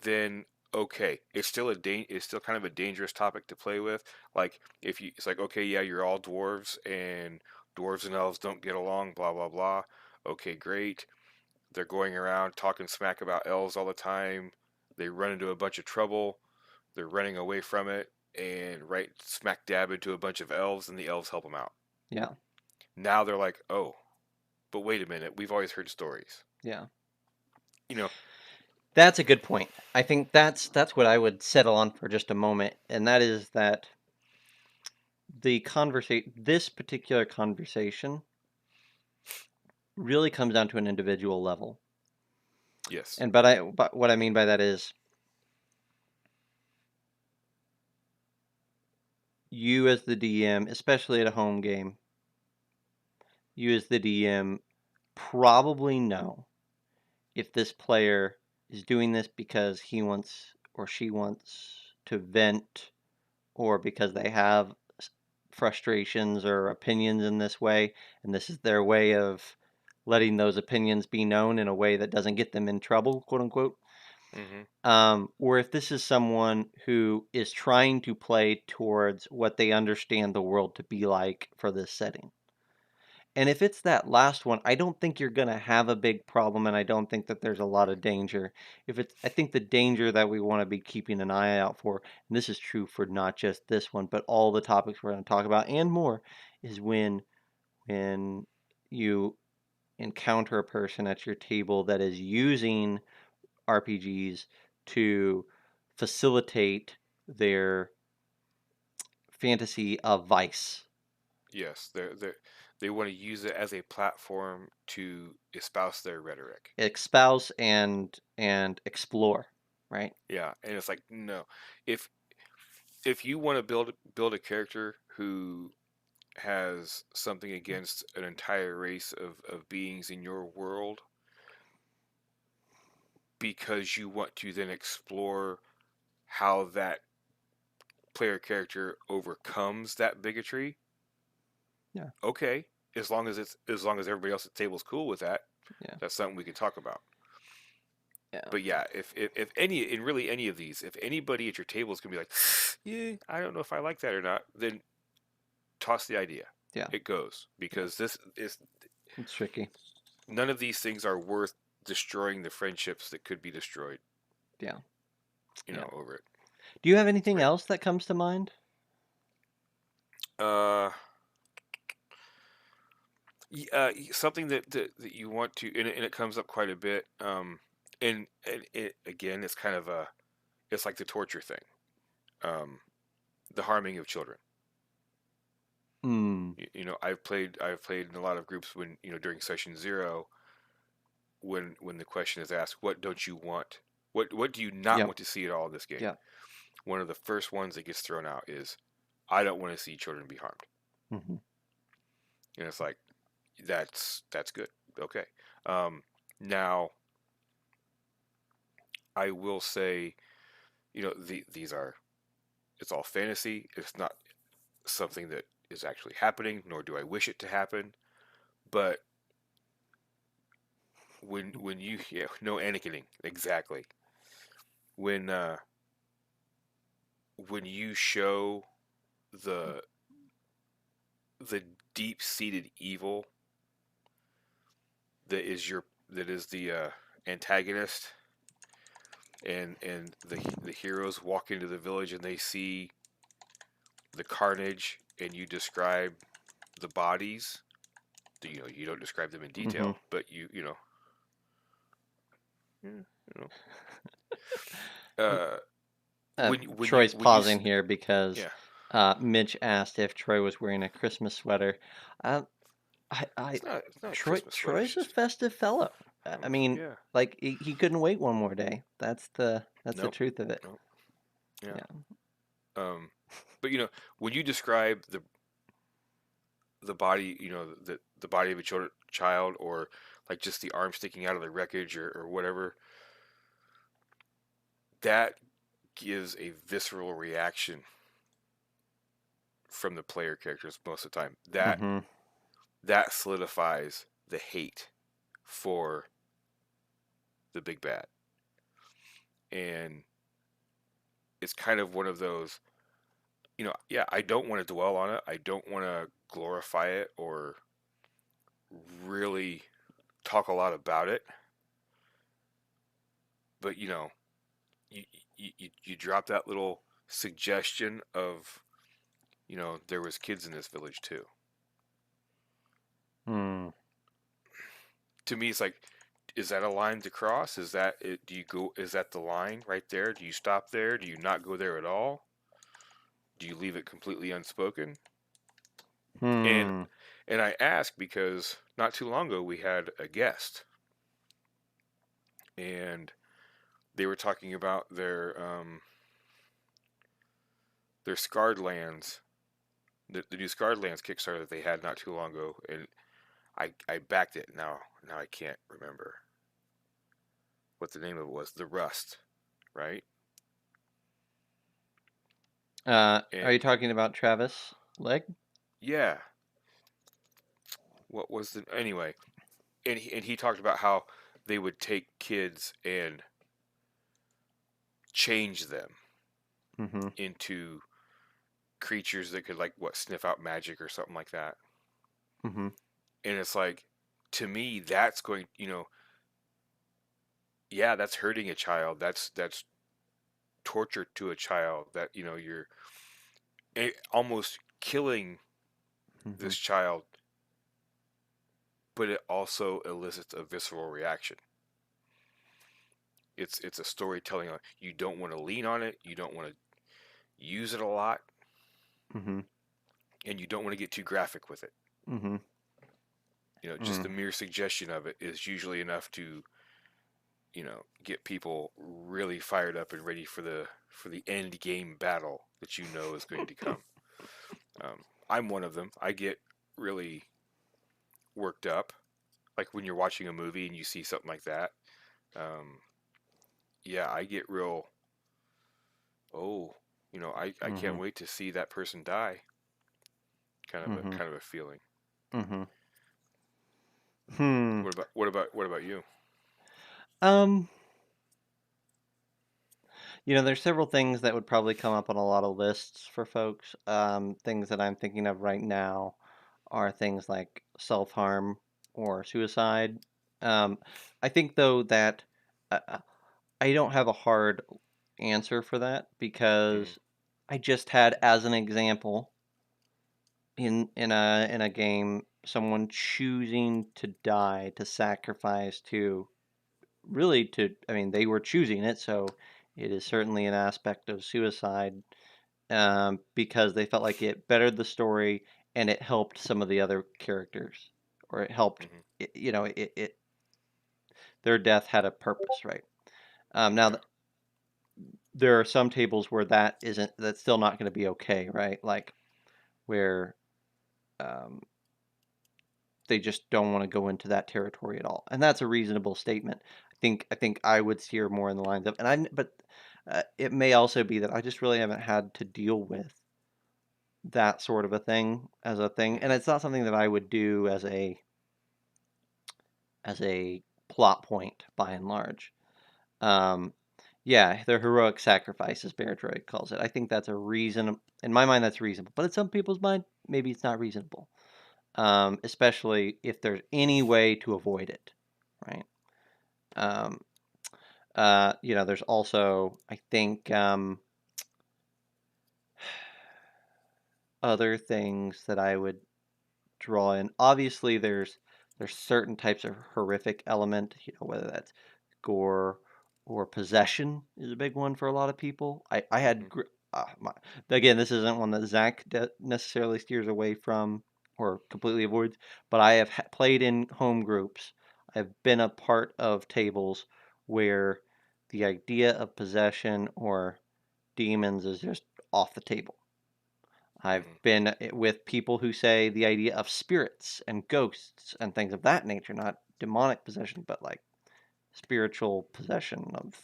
Then okay, it's still kind of a dangerous topic to play with. Like if you, it's like okay, yeah, you're all dwarves and dwarves and elves don't get along. Blah blah blah. Okay, great. They're going around talking smack about elves all the time. They run into a bunch of trouble. They're running away from it and right smack dab into a bunch of elves, and the elves help them out. yeah, Now they're like, oh, but wait a minute, we've always heard stories. yeah. You know, That's a good point. I think that's what I would settle on for just a moment, and that is that this particular conversation really comes down to an individual level. yes, And but what I mean by that is you as the DM, especially at a home game, you as the DM probably know if this player is doing this because he wants or she wants to vent or because they have frustrations or opinions in this way, and this is their way of letting those opinions be known in a way that doesn't get them in trouble, quote unquote. mm-hmm, Or if this is someone who is trying to play towards what they understand the world to be like for this setting. And if it's that last one, I don't think you're gonna have a big problem, and I don't think that there's a lot of danger. I think the danger that we want to be keeping an eye out for, and this is true for not just this one, but all the topics we're going to talk about and more, is when you encounter a person at your table that is using RPGs to facilitate their fantasy of vice, yes, they want to use it as a platform to espouse their rhetoric. espouse and explore, right? Yeah, and it's like no, if if you want to build a character who has something against an entire race of beings in your world because you want to then explore how that player character overcomes that bigotry, Yeah. okay. as long as everybody else at the table is cool with that, Yeah. that's something we can talk about. Yeah. But yeah, if any in really any of these, if anybody at your table is gonna be like, yeah, I don't know if I like that or not, then toss the idea. Yeah. It goes Yeah. because this is It's tricky. none of these things are worth destroying the friendships that could be destroyed, Yeah. Yeah. over it. Do you have anything Right. else that comes to mind? Uh, Something that you want to, and it comes up quite a bit. And it again, it's kind of it's like the torture thing, um, the harming of children. Hmm. I've played in a lot of groups when during session zero, when the question is asked, what don't you want? What do you not Yep. want to see at all in this game? Yep. One of the first ones that gets thrown out is, I don't want to see children be harmed. Hmm. And it's like, that's good. Okay. Um, Now I will say, these are, it's all fantasy. It's not something that is actually happening, nor do I wish it to happen. But when you, yeah, no Anakining exactly. When when you show the the deep seated evil that is the antagonist, and the heroes walk into the village and they see the carnage, and you describe the bodies. You don't describe them in Hmm. detail, but yeah, you know Troy's when you pausing here because yeah, Mitch asked if Troy was wearing a Christmas sweater. Um, it's not a Christmas sweater. It's Troy's a just festive fellow. I mean, yeah. like he couldn't wait one more day. That's the Nope. truth of it. Nope. Yeah. Yeah. Um, but when you describe the body, the body of a child, or like just the arm sticking out of the wreckage, or whatever, that gives a visceral reaction from the player characters most of the time. Hmm. That solidifies the hate for the big bad, and it's kind of one of those. Yeah, I don't want to dwell on it. I don't want to glorify it or really talk a lot about it. But you you drop that little suggestion of, there was kids in this village too. Hmm. To me, it's like, is that a line to cross? Is that it? Do you go? Is that the line right there? Do you stop there? Do you not go there at all? Do you leave it completely unspoken? And Hmm. and I ask because not too long ago we had a guest, and they were talking about their Scarred Lands, the new Scarred Lands Kickstarter that they had not too long ago, and I backed it. Now I can't remember what the name of it was. The Rust, right? Are And you talking about Travis Legg? yeah, what was the anyway? And he talked about how they would take kids and change them Hmm. into creatures that could, like, what, sniff out magic or something like that. Hmm. And it's like, to me, that's going, yeah, that's hurting a child. That's torture to a child. That you're almost killing Hmm. this child, but it also elicits a visceral reaction. It's a storytelling. You don't want to lean on it. You don't want to use it a lot, Hmm. and you don't want to get too graphic with it. Hmm. Just Hmm. the mere suggestion of it is usually enough to get people really fired up and ready for the end game battle that is going to come. I'm one of them. I get really worked up, like when you're watching a movie and you see something like that. Um, yeah, I get real. Oh, I can't Hmm. wait to see that person die. Hmm. Kind of a feeling. Hmm. Hmm. What about you? Um, there's several things that would probably come up on a lot of lists for folks. Things that I'm thinking of right now are things like self-harm or suicide. Um, I think though that I don't have a hard answer for that Mm-hmm. because I just had as an example in a game someone choosing to die to sacrifice to really to I mean they were choosing it, so it is certainly an aspect of suicide, because they felt like it bettered the story and it helped some of the other characters, or it helped Mm-hmm. it their death had a purpose, right? Now Yeah. there are some tables where that's still not going to be okay, right? Like where um, they just don't want to go into that territory at all, and that's a reasonable statement. I think I would steer more in the lines of, but it may also be that I just really haven't had to deal with that sort of a thing as a thing, and Mm-hmm. it's not something that I would do as a plot point by and large. Um, yeah, the heroic sacrifice, as Bear Droid calls it. I think that's a reason. In my mind, that's reasonable, but in some people's mind, maybe it's not reasonable. Especially if there's any way to avoid it, right? Um, there's also, I think, other things that I would draw in. Obviously, there's certain types of horrific element, whether that's gore or possession is a big one for a lot of people. I Mm-hmm. had again, this isn't one that Zach necessarily steers away from or completely avoids, but I have played in home groups. I've been a part of tables where the idea of possession or demons is just off the table. I've Mm-hmm. been with people who say the idea of spirits and ghosts and things of that nature, not demonic possession, but like spiritual possession of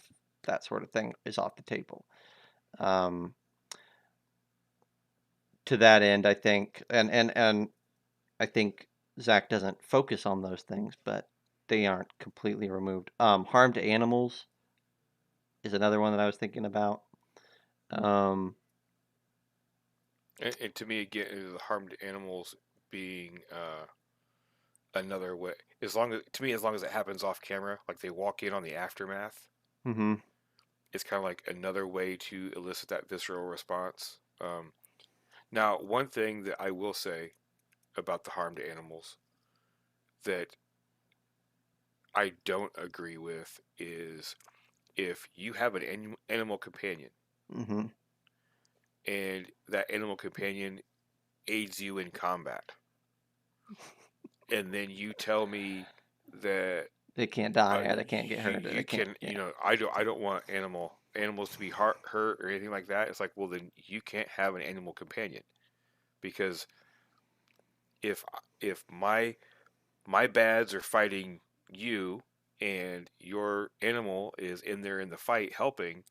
that sort of thing is off the table. Um, to that end, I think, and I think Zach doesn't focus on those things, but they aren't completely removed. Harm to animals is another one that I was thinking about. Um, And to me, again, is the harm to animals being another way. As long as to me, as long as it happens off camera, like they walk in on the aftermath, hmm it's kind of like another way to elicit that visceral response. Now, one thing that I will say about the harm to animals that I don't agree with is if you have an animal companion hmm and that animal companion aids you in combat, and then you tell me that They can't die. They can't get hurt. you They can't. can, Yeah. I don't want animals to be hurt or anything like that. It's like, well, then you can't have an animal companion because if if my bads are fighting you and your animal is in there in the fight helping,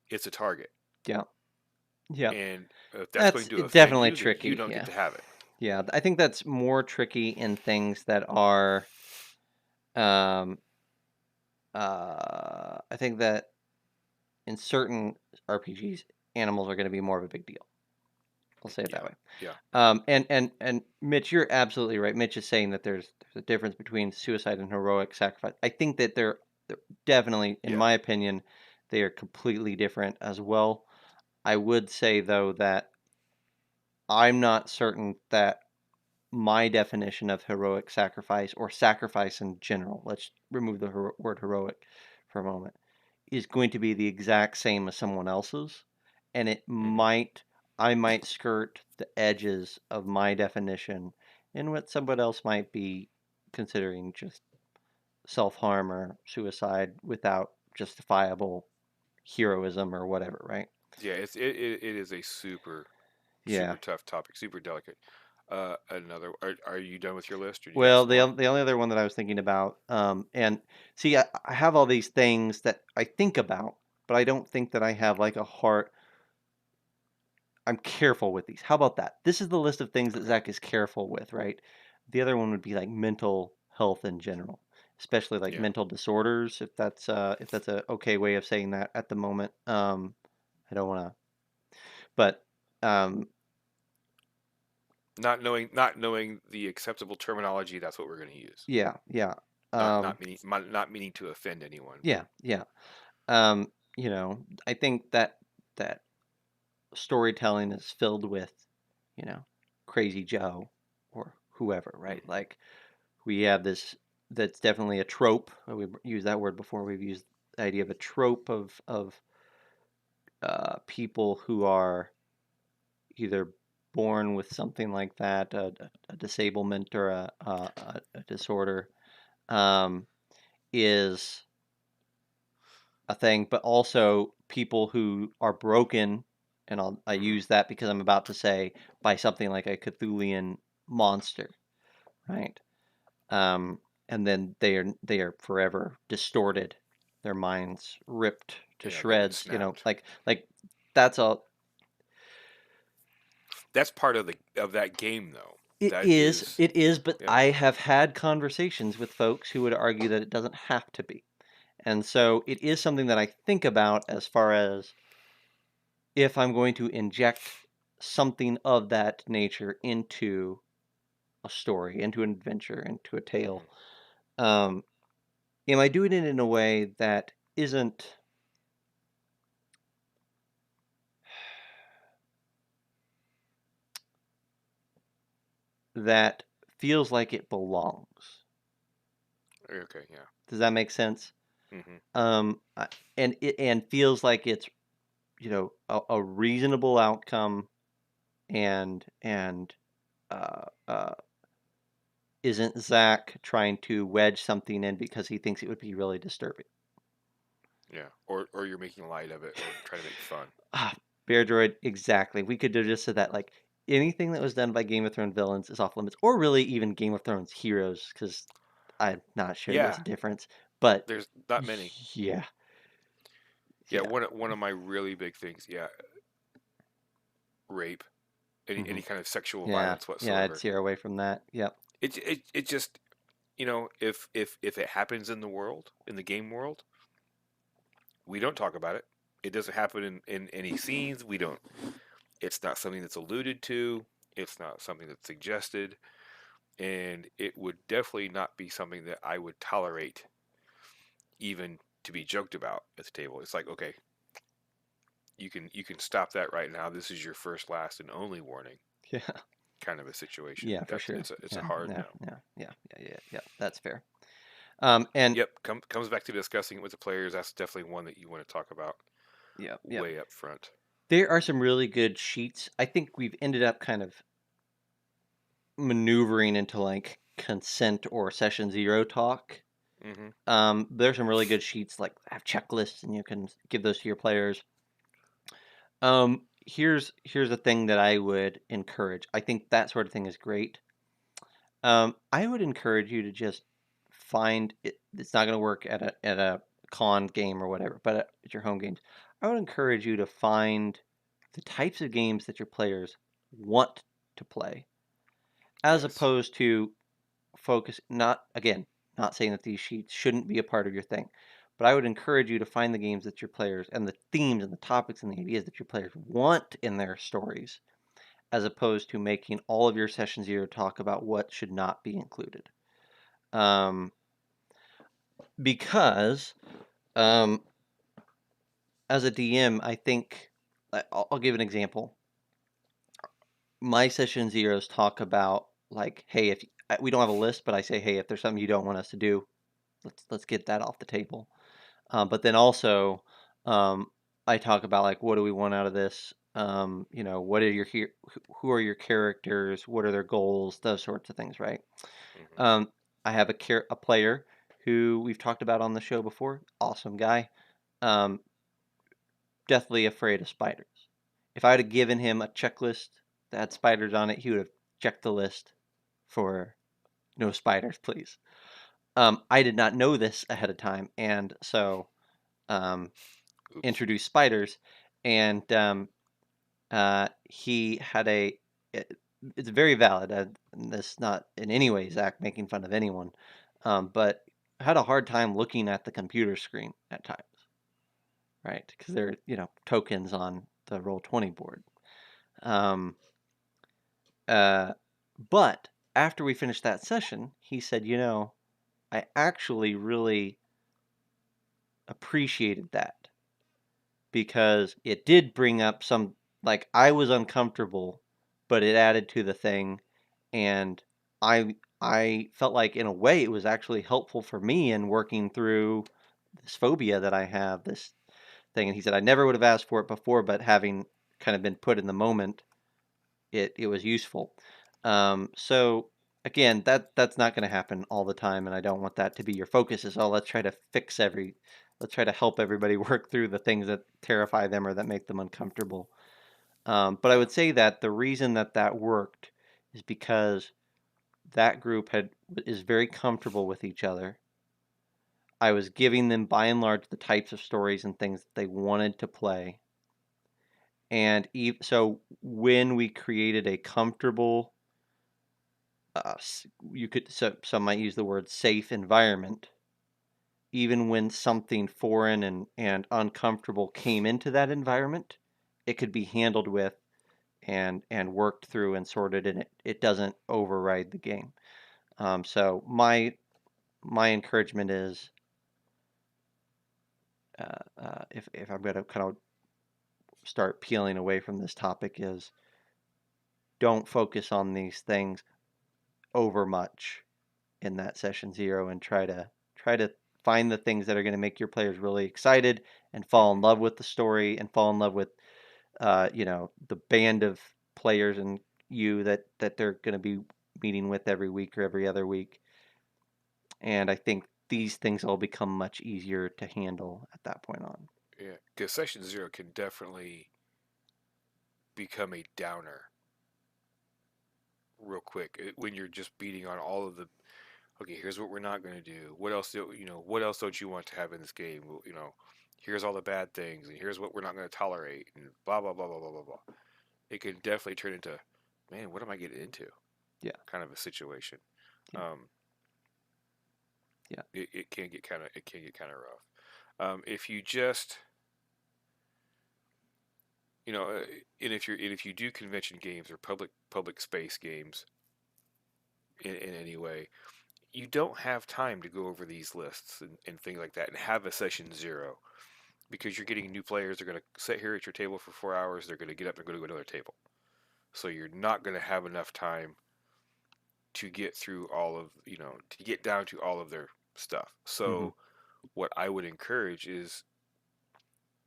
it's a target. Yeah. Yeah. And if that's going That's to offend definitely you, then you tricky. don't get Yeah. to have it. Yeah. I think that's more tricky in things that are. Um, I think that in certain RPGs, animals are going to be more of a big deal. I'll say it that Yeah, way. yeah, And Mitch, you're absolutely right. Mitch is saying that there's a difference between suicide and heroic sacrifice. I think that they're definitely, in yeah. my opinion, they are completely different as well. I would say though that I'm not certain that my definition of heroic sacrifice or sacrifice in general, let's remove the word heroic for a moment, is going to be the exact same as someone else's. And Hmm. I might skirt the edges of my definition in what someone else might be considering just self harm or suicide without justifiable heroism or whatever, right? Yeah, it is a Yeah. super tough topic, super delicate. Another. Are you done with your list, or do you have Well, some more? the only other one that I was thinking about, and see, I have all these things that I think about, but I don't think that I have like a heart. I'm careful with these. How about that? This is the list of things that Okay. Zach is careful with, right? The other one would be like mental. health in general, especially like Yeah. mental disorders, if that's a okay way of saying that at the moment. I don't want to, but um, Not knowing the acceptable terminology, that's what we're going to use. yeah, yeah, Not um, not meaning not meaning to offend anyone, but yeah, yeah. You know, I think that storytelling is filled with, you know, Crazy Joe or whoever, right? hmm Like we have this that's definitely a trope. We've used that word before. We've used the idea of a trope of people who are either born with something like that, a disablement or a disorder, um, is a thing, but also people who are broken, and I hmm use that because I'm about to say by something like a Cthulian monster, right? Um, and then they are forever distorted, their minds ripped to yeah, they've been shreds. You know, snapped. like that's all That's part of the of that game, though. That is, it is. But yeah. I have had conversations with folks who would argue that it doesn't have to be, and so it is something that I think about as far as if I'm going to inject something of that nature into a story, into an adventure, into a tale, hmm um, am I doing it in a way that isn't that feels like it belongs? Okay, yeah. Does that make sense? hmm And feels like it's, you know, a reasonable outcome, and uh, isn't Zach trying to wedge something in because he thinks it would be really disturbing? Yeah. Or you're making light of it or trying to make fun. Ah, Bear Droid, exactly. We could have just said that, like, anything that was done by Game of Thrones villains is off limits, or really even Game of Thrones heroes, because I'm not sure there's Yeah. a difference. But There's not many. yeah, Yeah. yeah, One of my really big things. Yeah. Rape. hmm Any kind of sexual yeah, violence yeah. I'd whatsoever. steer away from that. Yep. It just, if it happens in the world, in the game world, we don't talk about it. It doesn't happen in any scenes. We don't. It's not something that's alluded to. It's not something that's suggested, and it would definitely not be something that I would tolerate, even to be joked about at the table. It's like, okay, you can stop that right now. This is your first, last, and only warning, Yeah, kind of a situation. yeah, for That's sure. it's a Yeah, hard yeah, no. yeah, yeah, yeah, yeah, yeah. That's fair. And Yep, comes back to discussing it with the players. That's definitely one that you want to talk about yeah, yeah. way up front. There are some really good sheets. I think we've ended up kind of maneuvering into like consent or session zero talk. hmm There's some really good sheets like have checklists, and you can give those to your players. Here's a thing that I would encourage. I think that sort of thing is great. I would encourage you to just find it. It's not going to work at a con game or whatever, but at your home games, I would encourage you to find the types of games that your players want to play, as Yes, opposed to focus. Not again, not saying that these sheets shouldn't be a part of your thing, but I would encourage you to find the games that your players and the themes and the topics and the ideas that your players want in their stories, as opposed to making all of your session zero talk about what should not be included. Um, because um, as a DM, I think I'll give an example. My session zeros talk about like, hey, if we don't have a list, but I say, hey, if there's something you don't want us to do, let's get that off the table. But then also, um, I talk about like, what do we want out of this? You know, what are who are your characters? What are their goals? Those sorts of things, right? hmm Um, I have a player who we've talked about on the show before. Awesome guy. Um, Deathly afraid of spiders. If I had given him a checklist that had spiders on it, he would have checked the list for no spiders, please. I did not know this ahead of time, and so um, oops, introduced spiders, and he had it, it's very valid. This not in any way Zach making fun of anyone, but had a hard time looking at the computer screen at times, right? Because there are, tokens on the Roll20 board. Um, uh, but after we finished that session, he said, I actually really appreciated that because it did bring up some, like, I was uncomfortable, but it added to the thing, and I felt like in a way it was actually helpful for me in working through this phobia that I have, this thing. And he said I never would have asked for it before, but having kind of been put in the moment, it was useful. So again, that's not going to happen all the time, and I don't want that to be your focus. Is, oh, let's try to help everybody work through the things that terrify them or that make them uncomfortable. But I Yeah. would say that the reason that that worked is because that group is very comfortable with each other. I was giving them, by and large, the types of stories and things that they wanted to play. And so when we created a comfortable, you could, some might use the word safe environment, even when something foreign and uncomfortable came into that environment, it could be handled with and worked through and sorted, and it doesn't override the game. So my encouragement is, if I'm going to kind of start peeling away from this topic, is don't focus on these things over much in that session zero, and try to find the things that are going to make your players really excited and fall in Hmm. love with the story and fall in love with the band of players and you that they're going to be meeting with every week or every other week. And I think these things all become much easier to handle at that point on. Yeah. Because session zero can definitely become a downer real quick when you're just beating on all of the. Okay, here's what we're not going to do. What else do you know? What else don't you want to have in this game? Well, here's all the bad things, and here's what we're not going to tolerate, and blah blah blah blah blah blah blah. It can definitely turn into, man, what am I getting into? Yeah, Kind of a situation. yeah, Um, yeah. it can get kind of rough. If you just you know, and if you do convention games or public space games in any way, you don't have time to go over these lists and things like that and have a session zero because you're getting new players. They're going to sit here at your table for 4 hours. They're going to get up. They're going to go to another table. So you're not going to have enough time to get through to get down to all of their stuff. Mm-hmm. So what I would encourage is,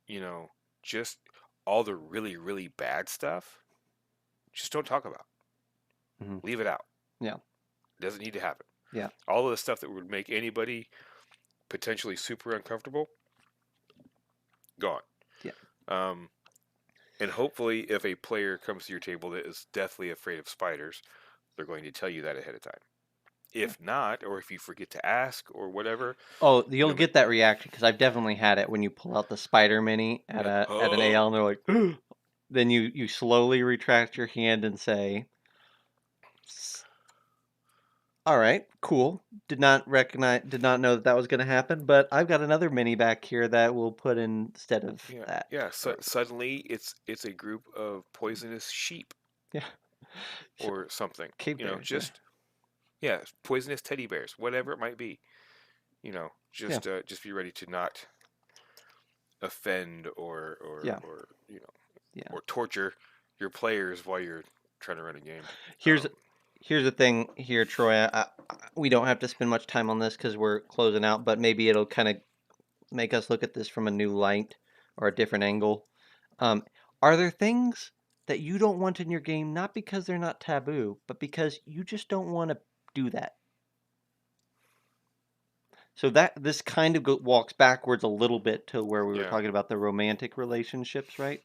you know, just all the really, really bad stuff, just don't talk about. Mm-hmm. Leave it out. Yeah, It doesn't need to happen. yeah, All of the stuff that would make anybody potentially super uncomfortable, gone. yeah, Um, and hopefully, if a player comes to your table that is deathly afraid of spiders, they're going to tell you that ahead of time. yeah. If not, or if you forget to ask or whatever, Oh, you you'll know, get that reaction because I've definitely had it when you pull out the spider mini at yeah, an AL and they're like, then you slowly retract your hand and say, all right, cool. Did not know that that was going to happen, but I've got another mini back here that we'll put in instead of yeah, that. yeah. So Or suddenly, it's a group of poisonous sheep yeah, sure. or something. Cave bears. Yeah, Just yeah, poisonous teddy bears, whatever it might be. yeah, Just be ready to not offend yeah, or yeah. or torture your players while you're trying to run a game. Here's here's the thing here, Troy. We don't have to spend much time on this because we're closing out, but maybe it'll kind of make us look at this from a new light or a different angle. Um, are there things that you don't want in your game, not because they're not taboo, but because you just don't want to do that? So that this kind of walks backwards a little bit to where we were Yeah. talking about the romantic relationships, right?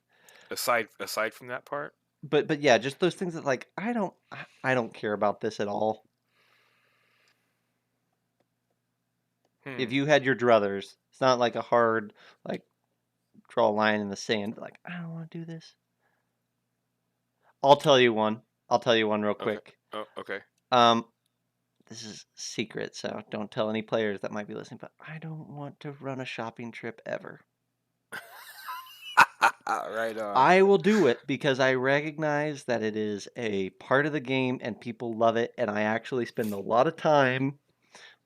Aside from that part, But yeah, just those things that, like, I don't care about this at all. If hmm, you had your druthers, it's not like a hard, like, draw a line in the sand, like, I don't want to do this. I'll tell you one. I'll tell you one real okay, quick. oh, okay, Um, this is secret, so don't tell any players that might be listening, but I don't want to run a shopping trip ever. Right on. I will do it because I recognize that it is a part of the game and people love it, and I actually spend a lot of time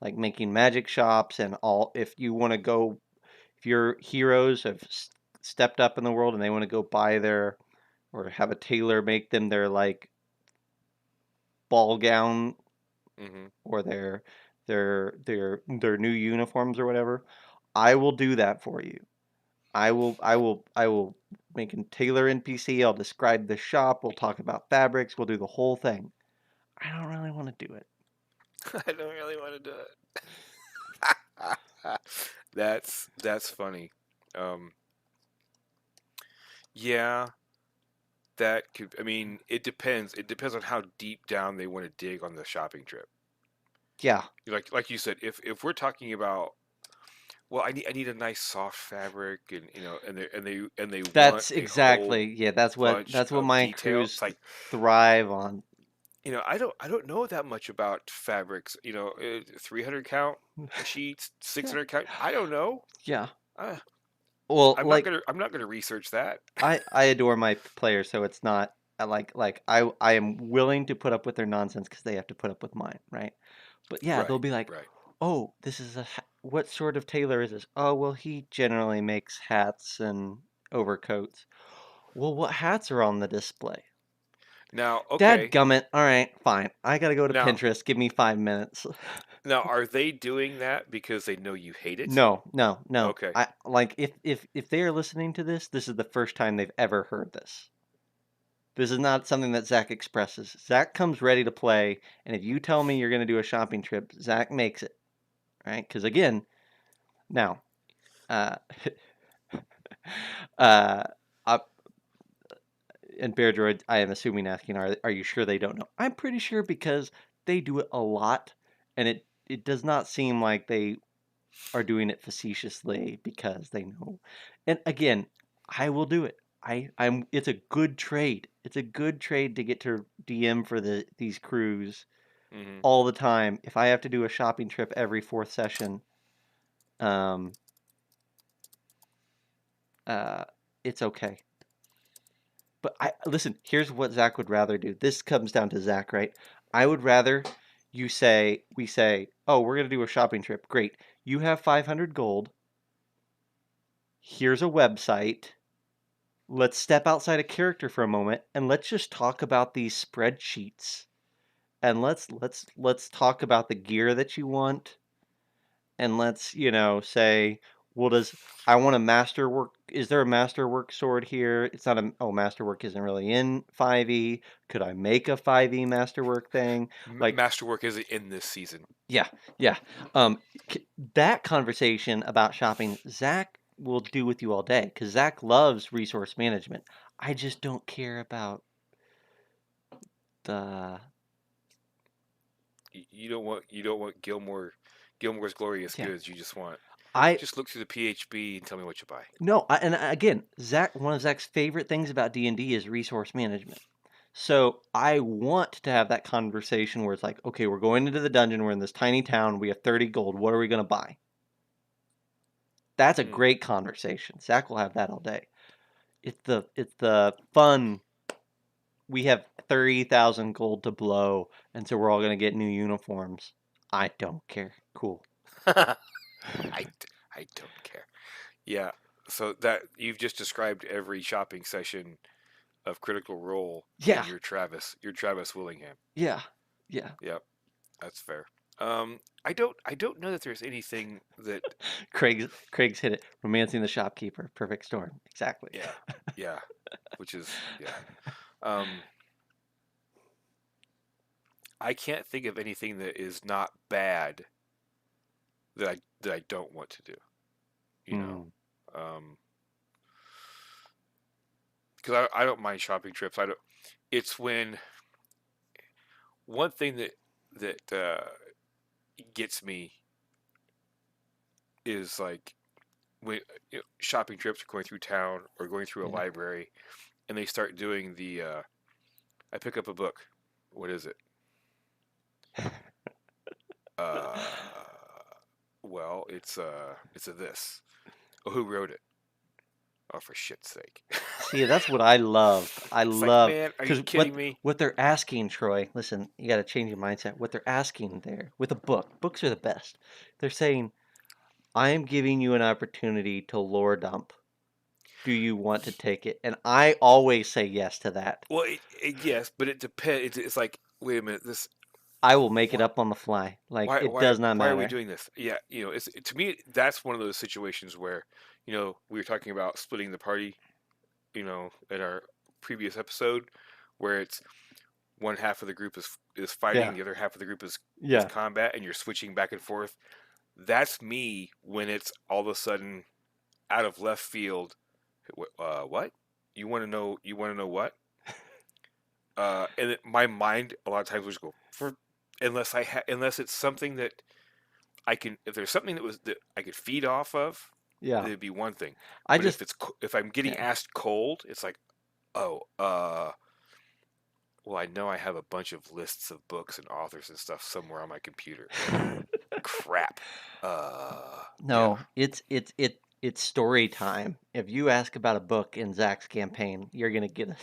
like making magic shops and all. If you want to go, if your heroes have stepped up in the world and they want to go buy their or have a tailor make them their like ball gown Hmm. or their new uniforms or whatever, I will do that for you. I will make a tailor NPC. I'll describe the shop. We'll talk about fabrics. We'll do the whole thing. I don't really want to do it. I don't really want to do it. That's funny. Um, yeah, that could. I mean, it depends. It depends on how deep down they want to dig on the shopping trip. Yeah, Like you said, if we're talking about, well, I need a nice soft fabric, and and they want that's a whole exactly yeah. That's what bunch that's what of my detail. crews It's like, thrive on. I don't know that much about fabrics. 300 count sheets, 600 count. I don't know. Yeah. Uh, Well, I'm not gonna research that. I adore my players, so it's not I am willing to put up with their nonsense because they have to put up with mine, right? But yeah, they'll Right, be like, right. "Oh, this is what sort of tailor is this?" "Oh, well, he generally makes hats and overcoats." "Well, what hats are on the display?" Now, okay. Dadgummit. All right, fine. I gotta go to Now, Pinterest. Give me 5 minutes. now, are they doing that because they know you hate it? No, no, no. Okay. I like if they are listening to this, this is the first time they've ever heard this. This is not something that Zach expresses. Zach comes ready to play, and if you tell me you're going to do a shopping trip, Zach makes it, right? Because again, now, uh, uh, uh, and Bear Droid, I am assuming asking, are you sure they don't know? I'm pretty sure because they do it a lot, and it does not seem like they are doing it facetiously because they know. And again, I will do it. I'm. It's a good trade. It's a good trade to get to DM for these crews Hmm. all the time. If I have to do a shopping trip every fourth session, um, uh, it's okay. But I listen. Here's what Zach would rather do. This comes down to Zach, right? I would rather we say, oh, we're gonna do a shopping trip. Great. You have 500 gold. Here's a website. Let's step outside a character for a moment and let's just talk about these spreadsheets. And let's talk about the gear that you want and let's, say, well, does I want a masterwork? Is there a masterwork sword here? It's not a, oh, masterwork isn't really in 5e. Could I make a 5e masterwork thing? Like, Masterwork isn't in this season. yeah, yeah. Um, that conversation about shopping, Zach will do with you all day because Zach loves resource management. I just don't care about the, You don't want Gilmore's glorious yeah. goods. You just want I just look through the PHB and tell me what you buy. no, again, Zach. One of Zach's favorite things about D&D is resource management. So I want to have that conversation where it's like, okay, we're going into the dungeon. We're in this tiny town. We have 30 gold. What are we going to buy? That's a Hmm. great conversation. Zach will have that all day. It's the fun. We have 30,000 gold to blow, and so we're all going to get new uniforms. I don't care. Cool. I I don't care. Yeah. So that you've just described every shopping session of Critical Role in Yeah. your Travis Willingham. Yeah. Yeah. Yep, that's fair. I don't know that there's anything that. Craig's hit it. Romancing the shopkeeper. Perfect storm. Exactly. Yeah, yeah, which is yeah. Um, I can't think of anything that is not bad that I don't want to do. You know, Mm, um, because I don't mind shopping trips. I don't. It's when one thing that gets me is like when shopping trips are going through town or going through a yeah. library, and they start doing I pick up a book. What is it? Well, it's a this. Oh, who wrote it? Oh, for shit's sake! See, that's what I love. I It's like, love man, are you because kidding me? what they're asking, Troy. Listen, you got to change your mindset. What they're asking there with a book, books are the best. They're saying, "I am giving you an opportunity to lore dump. Do you want to take it?" And I always say yes to that. Well, yes, but it depends. It's like, wait a minute, this I will make it why up on the fly. Like it does not why are we matter. doing this? Yeah, it's to me that's one of those situations where, we were talking about splitting the party, in our previous episode, where it's one half of the group is fighting, Yeah, the other half of the group is yeah. combat, and you're switching back and forth. That's me when it's all of a sudden out of left field. What? You want to know? You want to know what? My mind a lot of times will just go unless it's something that I can. If there's something that I could feed off of, Yeah. it'd be one thing. I But just if I'm getting yeah. asked cold, it's like, oh, well, I know I have a bunch of lists of books and authors and stuff somewhere on my computer. Crap. Yeah, No, it's story time. If you ask about a book in Zach's campaign, you're gonna get a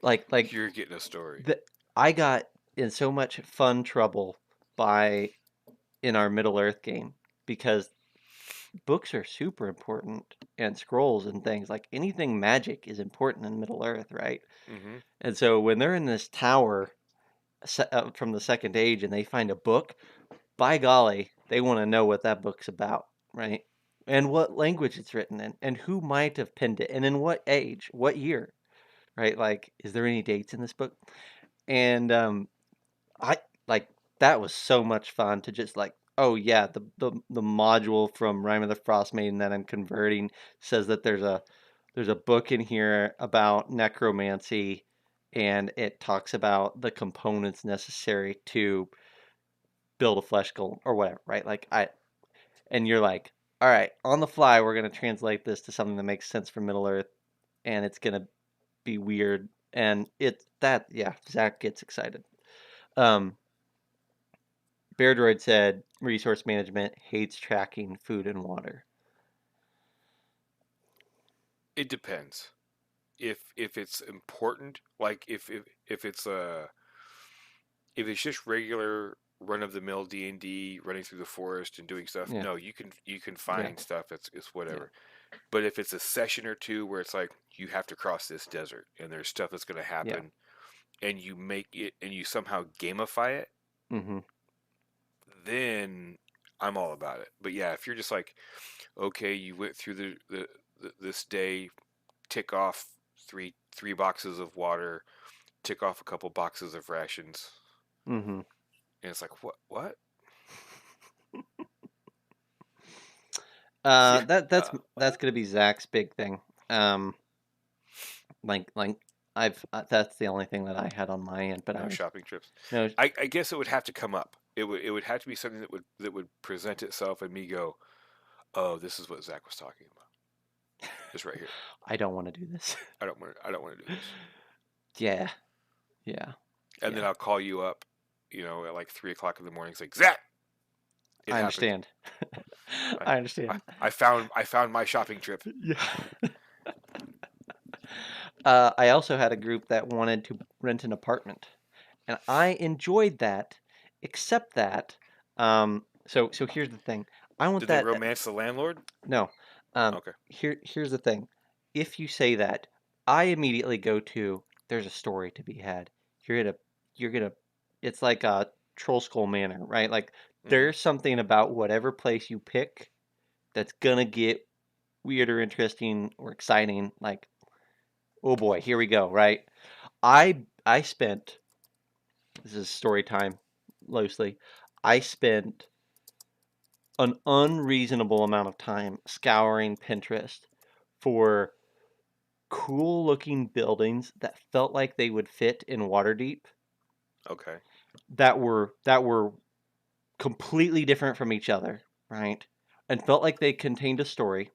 like you're getting a story. the I got in so much fun trouble by in our Middle Earth game because books are super important and scrolls and things like anything magic is important in Middle Earth, right? Mm-hmm. And so when they're in this tower from the Second Age and they find a book, by golly, they want to know what that book's about, right? And what language it's written in, and who might have penned it, and in what age, what year, right? Like, is there any dates in this book? And I like that was so much fun to just like, oh yeah, the module from Rime of the Frost Maiden that I'm converting says that there's a book in here about necromancy, and it talks about the components necessary to build a flesh golem or whatever, right? Like I and you're like, all right, on the fly, we're gonna translate this to something that makes sense for Middle Earth, and it's gonna be weird, and it that yeah, Zach gets excited. Um, Bear Droid said resource management hates tracking food and water. It depends. If it's important, like if it's just regular run of the mill D&D, running through the forest and doing stuff, Yeah, no, you can yeah, find stuff that's it's yeah, whatever. But if it's a session or two where it's like you have to cross this desert and there's stuff that's going to yeah. happen, and you make it and you somehow gamify it, Mm-hmm. then I'm all about it. But yeah, if you're just like, okay, you went through this day, tick off three boxes of water, tick off a couple boxes of rations, Mm-hmm. and it's like, what? Yeah, That's what? gonna be Zach's big thing. Um, like I've that's the only thing that I had on my end, but I No was shopping trips. no, I guess it would have to come up. It would have to be something that would present itself and me go, oh, this is what Zach was talking about. This right here. I don't want to do this. I don't want to do this. Yeah, yeah, And then yeah. I'll call you up, at like 3 o'clock in the morning. It's like, Zach, it I happened. understand. I, I I, understand. I found my shopping trip. Yeah. I also had a group that wanted to rent an apartment, and I enjoyed that, except that, so here's the thing. I want Did they that. romance the landlord? No, Okay. here's the thing. If you say that, I immediately go to there's a story to be had. You're gonna, you're gonna. It's like a Troll Skull Manor, right? Like Hmm. there's something about whatever place you pick that's gonna get weird or interesting or exciting. Like, oh boy, here we go, right? I spent this is story time loosely. I spent an unreasonable amount of time scouring Pinterest for cool looking buildings that felt like they would fit in Waterdeep Okay. that were completely different from each other, right? And felt like they contained a story.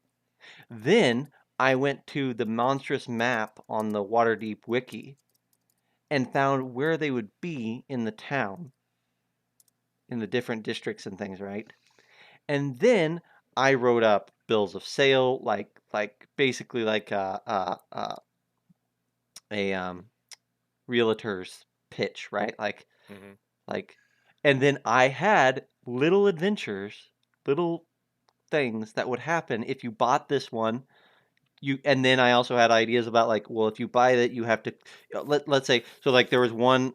Then I went to the monstrous map on the Waterdeep wiki and found where they would be in the town, in the different districts and things, right? And then I wrote up bills of sale, like basically like a realtor's pitch, right? Hmm. Like, and then I had little adventures, little things that would happen if you bought this one. And then I also had ideas about like, well, if you buy it, you have to let's say so like there was one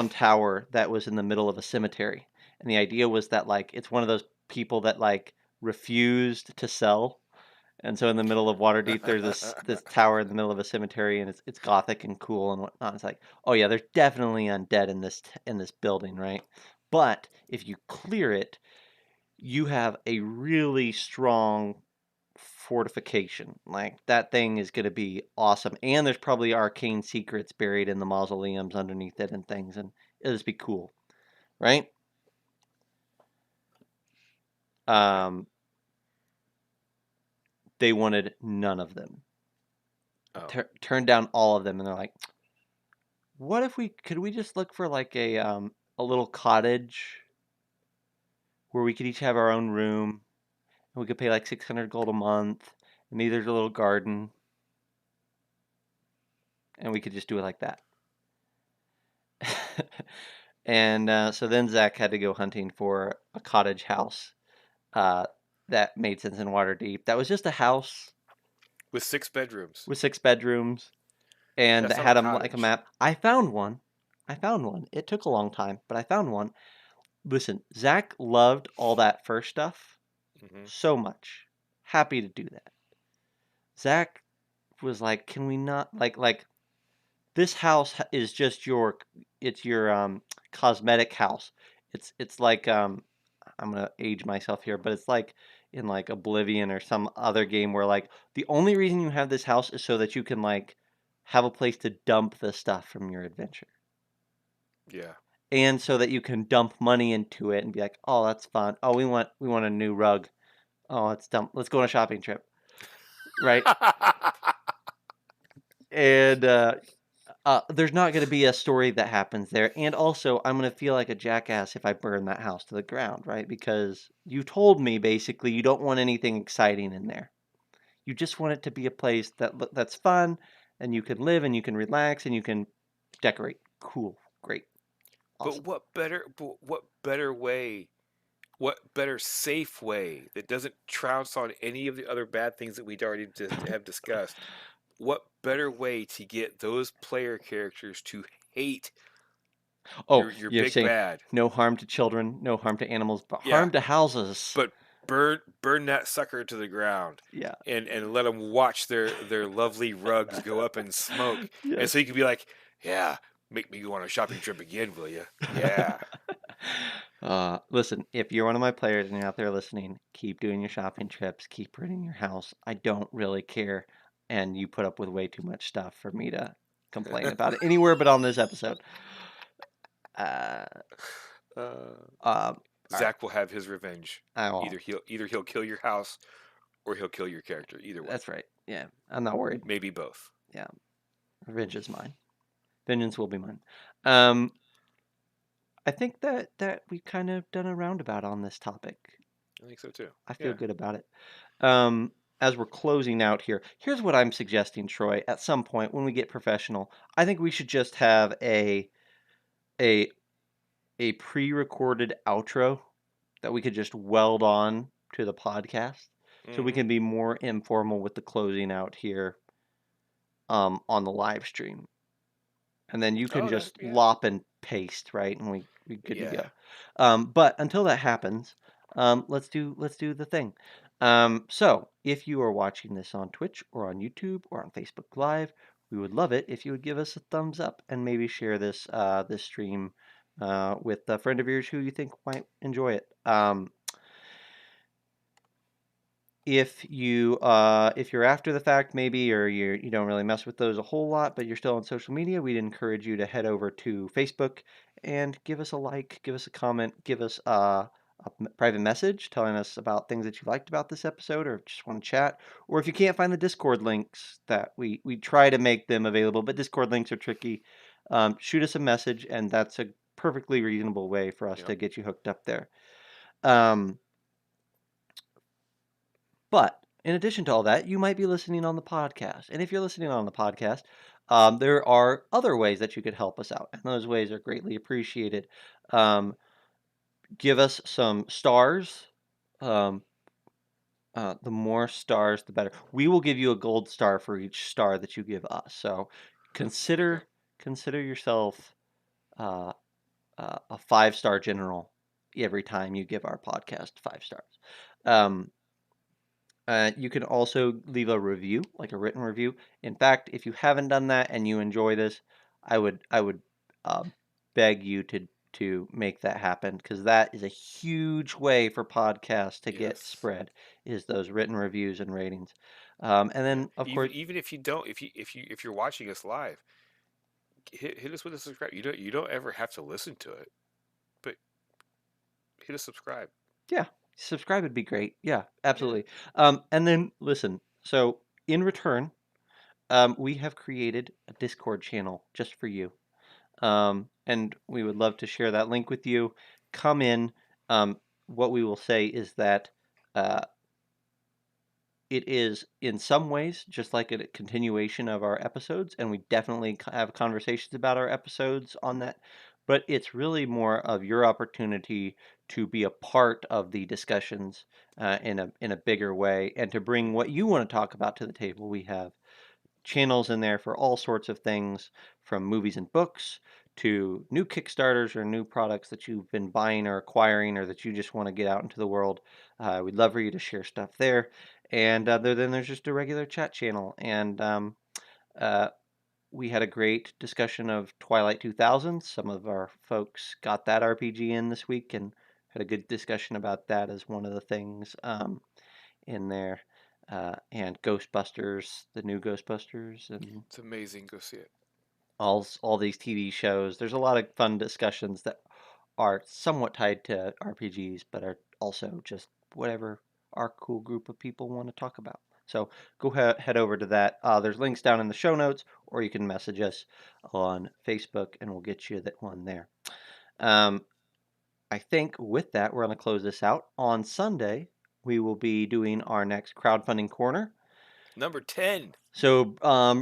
tower that was in the middle of a cemetery, and the idea was that like it's one of those people that like refused to sell. And so in the middle of Waterdeep, there's this tower in the middle of a cemetery, and it's gothic and cool and whatnot. It's like, oh yeah, there's definitely undead in this building, right? But if you clear it, you have a really strong fortification. Like that thing is going to be awesome, and there's probably arcane secrets buried in the mausoleums underneath it and things, and it'll just be cool, right? Okay. Um, they wanted none of them. Oh, Turned down all of them, and they're like, what if we could we just look for like a little cottage where we could each have our own room and we could pay like 600 gold a month, and maybe there's a little garden, and we could just do it like that. And so then Zach had to go hunting for a cottage house uh, that made sense in Waterdeep. That was just a house with 6 bedrooms. with 6 bedrooms and That's that not a had them like a cottage. map. I found one. I found one. It took a long time, but I found one. Listen, Zach loved all that first stuff Hmm. so much. Happy to do that. Zach was like, "Can we not like this house is just your cosmetic house. It's like I'm gonna age myself here, but it's like in like Oblivion or some other game where like the only reason you have this house is so that you can like have a place to dump the stuff from your adventure, Yeah. and so that you can dump money into it and be like, oh, that's fun. Oh, we want a new rug. Oh, let's go on a shopping trip, right? And there's not going to be a story that happens there. And also, I'm going to feel like a jackass if I burn that house to the ground, right? Because you told me basically you don't want anything exciting in there. You just want it to be a place that's fun and you can live and you can relax and you can decorate. Cool, great, awesome. What better way? What better safe way that doesn't trounce on any of the other bad things that we'd already have discussed? What better way to get those player characters to hate Oh, your you're big saying bad? no harm to children, no harm to animals, but Yeah, harm to houses. but burn that sucker to the ground, Yeah. and let them watch their lovely rugs go up in smoke, and Yes. so you can be like, yeah, make me go on a shopping trip again, will you? Yeah. Listen, if you're one of my players and you're out there listening, keep doing your shopping trips, keep renting your house. I don't really care. And you put up with way too much stuff for me to complain about it anywhere but on this episode. Uh, uh, all right. Zach will have his revenge. I won't. Either he'll kill your house or he'll kill your character. Either one, That's right. Yeah. I'm not worried. maybe both. Yeah. Revenge is mine. Vengeance will be mine. Um, I think that we've kind of done a roundabout on this topic. I think so too. I feel Yeah. good about it. Um, as we're closing out here, here's what I'm suggesting, Troy. At some point when we get professional, I think we should just have a a pre-recorded outro that we could just weld on to the podcast, so we Hmm. can be more informal with the closing out here on the live stream. And then you can Oh, that just yeah, lop and paste, right? And we good to yeah. go. But until that happens, let's do the thing. So if you are watching this on Twitch or on YouTube or on Facebook Live, we would love it if you would give us a thumbs up and maybe share this stream with a friend of yours who you think might enjoy it. If you're after the fact maybe, or you don't really mess with those a whole lot but you're still on social media, we'd encourage you to head over to Facebook and give us a like, give us a comment, give us a private message telling us about things that you liked about this episode or just want to chat. Or if you can't find the Discord links, that we try to make them available, but Discord links are tricky. Shoot us a message, and that's a perfectly reasonable way for us Yep. to get you hooked up there. um, But in addition to all that, you might be listening on the podcast. And if you're listening on the podcast, there are other ways that you could help us out, and those ways are greatly appreciated. Um, Give us some stars. Um, the more stars, the better. We will give you a gold star for each star that you give us. So There you go. consider yourself uh, a 5-star general every time you give our podcast 5 stars. Um, you can also leave a review, like a written review. In fact, if you haven't done that and you enjoy this, I would uh, beg you to make that happen, because that is a huge way for podcasts to get Yes. spread, is those written reviews and ratings. And Yeah. then of course, Even if you don't, if you're watching us live, hit us with a subscribe. You don't ever have to listen to it, but hit a subscribe. yeah, subscribe would be great. Yeah, Yeah. absolutely. And then listen. So in return, we have created a Discord channel just for you. And we would love to share that link with you. Come in. What we will say is that uh, it is in some ways just like a continuation of our episodes, and we definitely have conversations about our episodes on that. But it's really more of your opportunity to be a part of the discussions in a bigger way, and to bring what Hmm. you want to talk about to the table. We have channels in there for all sorts of things, from movies and books to new Kickstarters or new products that you've been buying or acquiring, or that you just want to get out into the world. We'd love for you to share stuff there. And then there's just a regular chat channel. And uh, we had a great discussion of Twilight 2000. Some of our folks got that RPG in this week and had a good discussion about that as one of the things in there. And Ghostbusters, the new Ghostbusters, and It's amazing. Go see it. all these TV shows. There's a lot of fun discussions that are somewhat tied to RPGs, but are also just whatever our cool group of people want to talk about. So go head over to that. There's links down in the show notes, or you can message us on Facebook, and we'll get you that one there. Um, I think with that, we're going to close this out. On Sunday, we will be doing our next crowdfunding corner. Number 10. So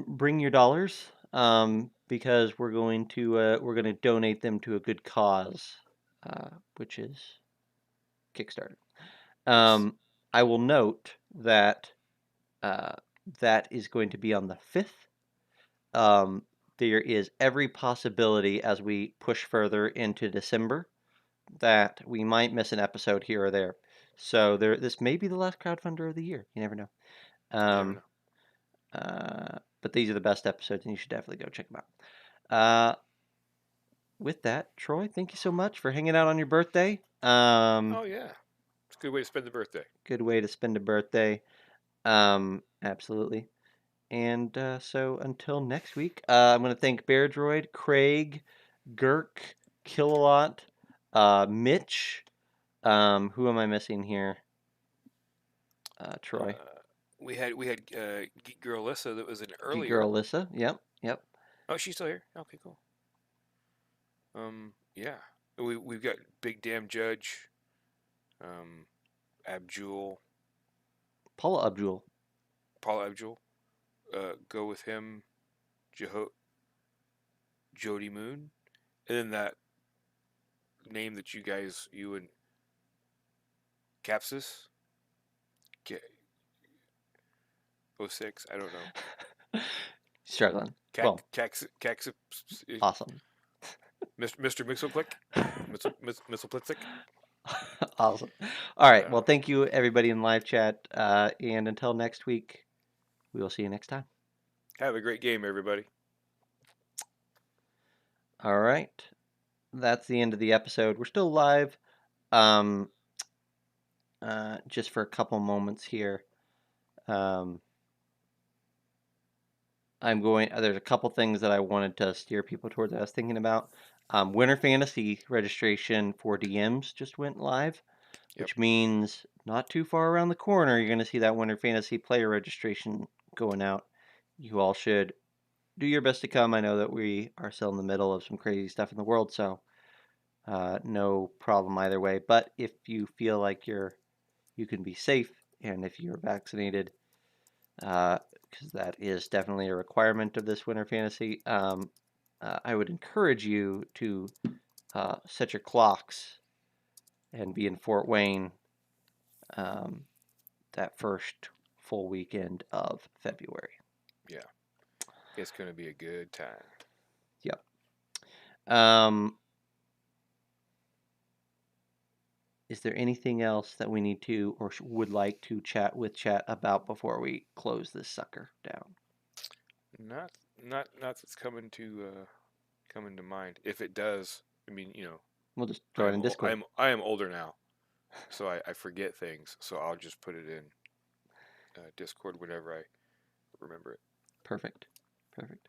bring your dollars, because we're going to donate them to a good cause, which is Kickstarter. Yes. Um, I will note that uh, that is going to be on the 5th. Um, there is every possibility, as we push further into December, that we might miss an episode here or there. So this may be the last crowdfunder of the year. You never know. You never Um, know. but these are the best episodes, and you should definitely go check them out. With that, Troy, thank you so much for hanging out on your birthday. Oh yeah. It's a good way to spend the birthday. Good way to spend a birthday. Absolutely. And so until next week, I'm going to thank Bear Droid, Craig, Girk, Killalot, Mitch. Who am I missing here? Troy. We had Geek Girl Alyssa that was in Geek earlier. Girl Alyssa. Yep, yep. Oh, she's still here. Okay, cool. Yeah. We've got Big Damn Judge, um, Abjul, Paula Abdul. Paul Abjul. Go with him, Jeho Jody Moon, and then that name that you and Capsis, '06. I don't know. Struggling. Well, Cax, awesome. Mr. Mixelplick, Mixelplitzik. Awesome. All right. Well, Uh, thank you, everybody in live chat. And until next week, we will see you next time. have a great game, everybody. All right. That's the end of the episode. We're still live. Um, just for a couple moments here. Um, there's a couple things that I wanted to steer people towards that I was thinking about. Winter Fantasy registration for DMs just went live, Yep. which means not too far around the corner, you're going to see that Winter Fantasy player registration going out. You all should do your best to come. I know that we are still in the middle of some crazy stuff in the world, so no problem either way. But if you feel like you can be safe and if you're vaccinated, because that is definitely a requirement of this winter fantasy, I would encourage you to set your clocks and be in Fort Wayne um, that first full weekend of February. Yeah, it's going to be a good time. Yep. Um, is there anything else that we need to or would like to chat about before we close this sucker down? Not not that's coming to mind. If it does, I mean, We'll just throw it in Discord. I am older now, so I forget things. So I'll just put it in Discord whenever I remember it. Perfect. Perfect.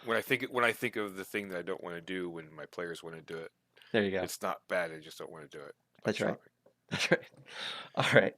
When I think of the thing that I don't want to do when my players want to do it, There you go. it's not bad. I just don't want to do it, like That's right. shopping. That's right. All right.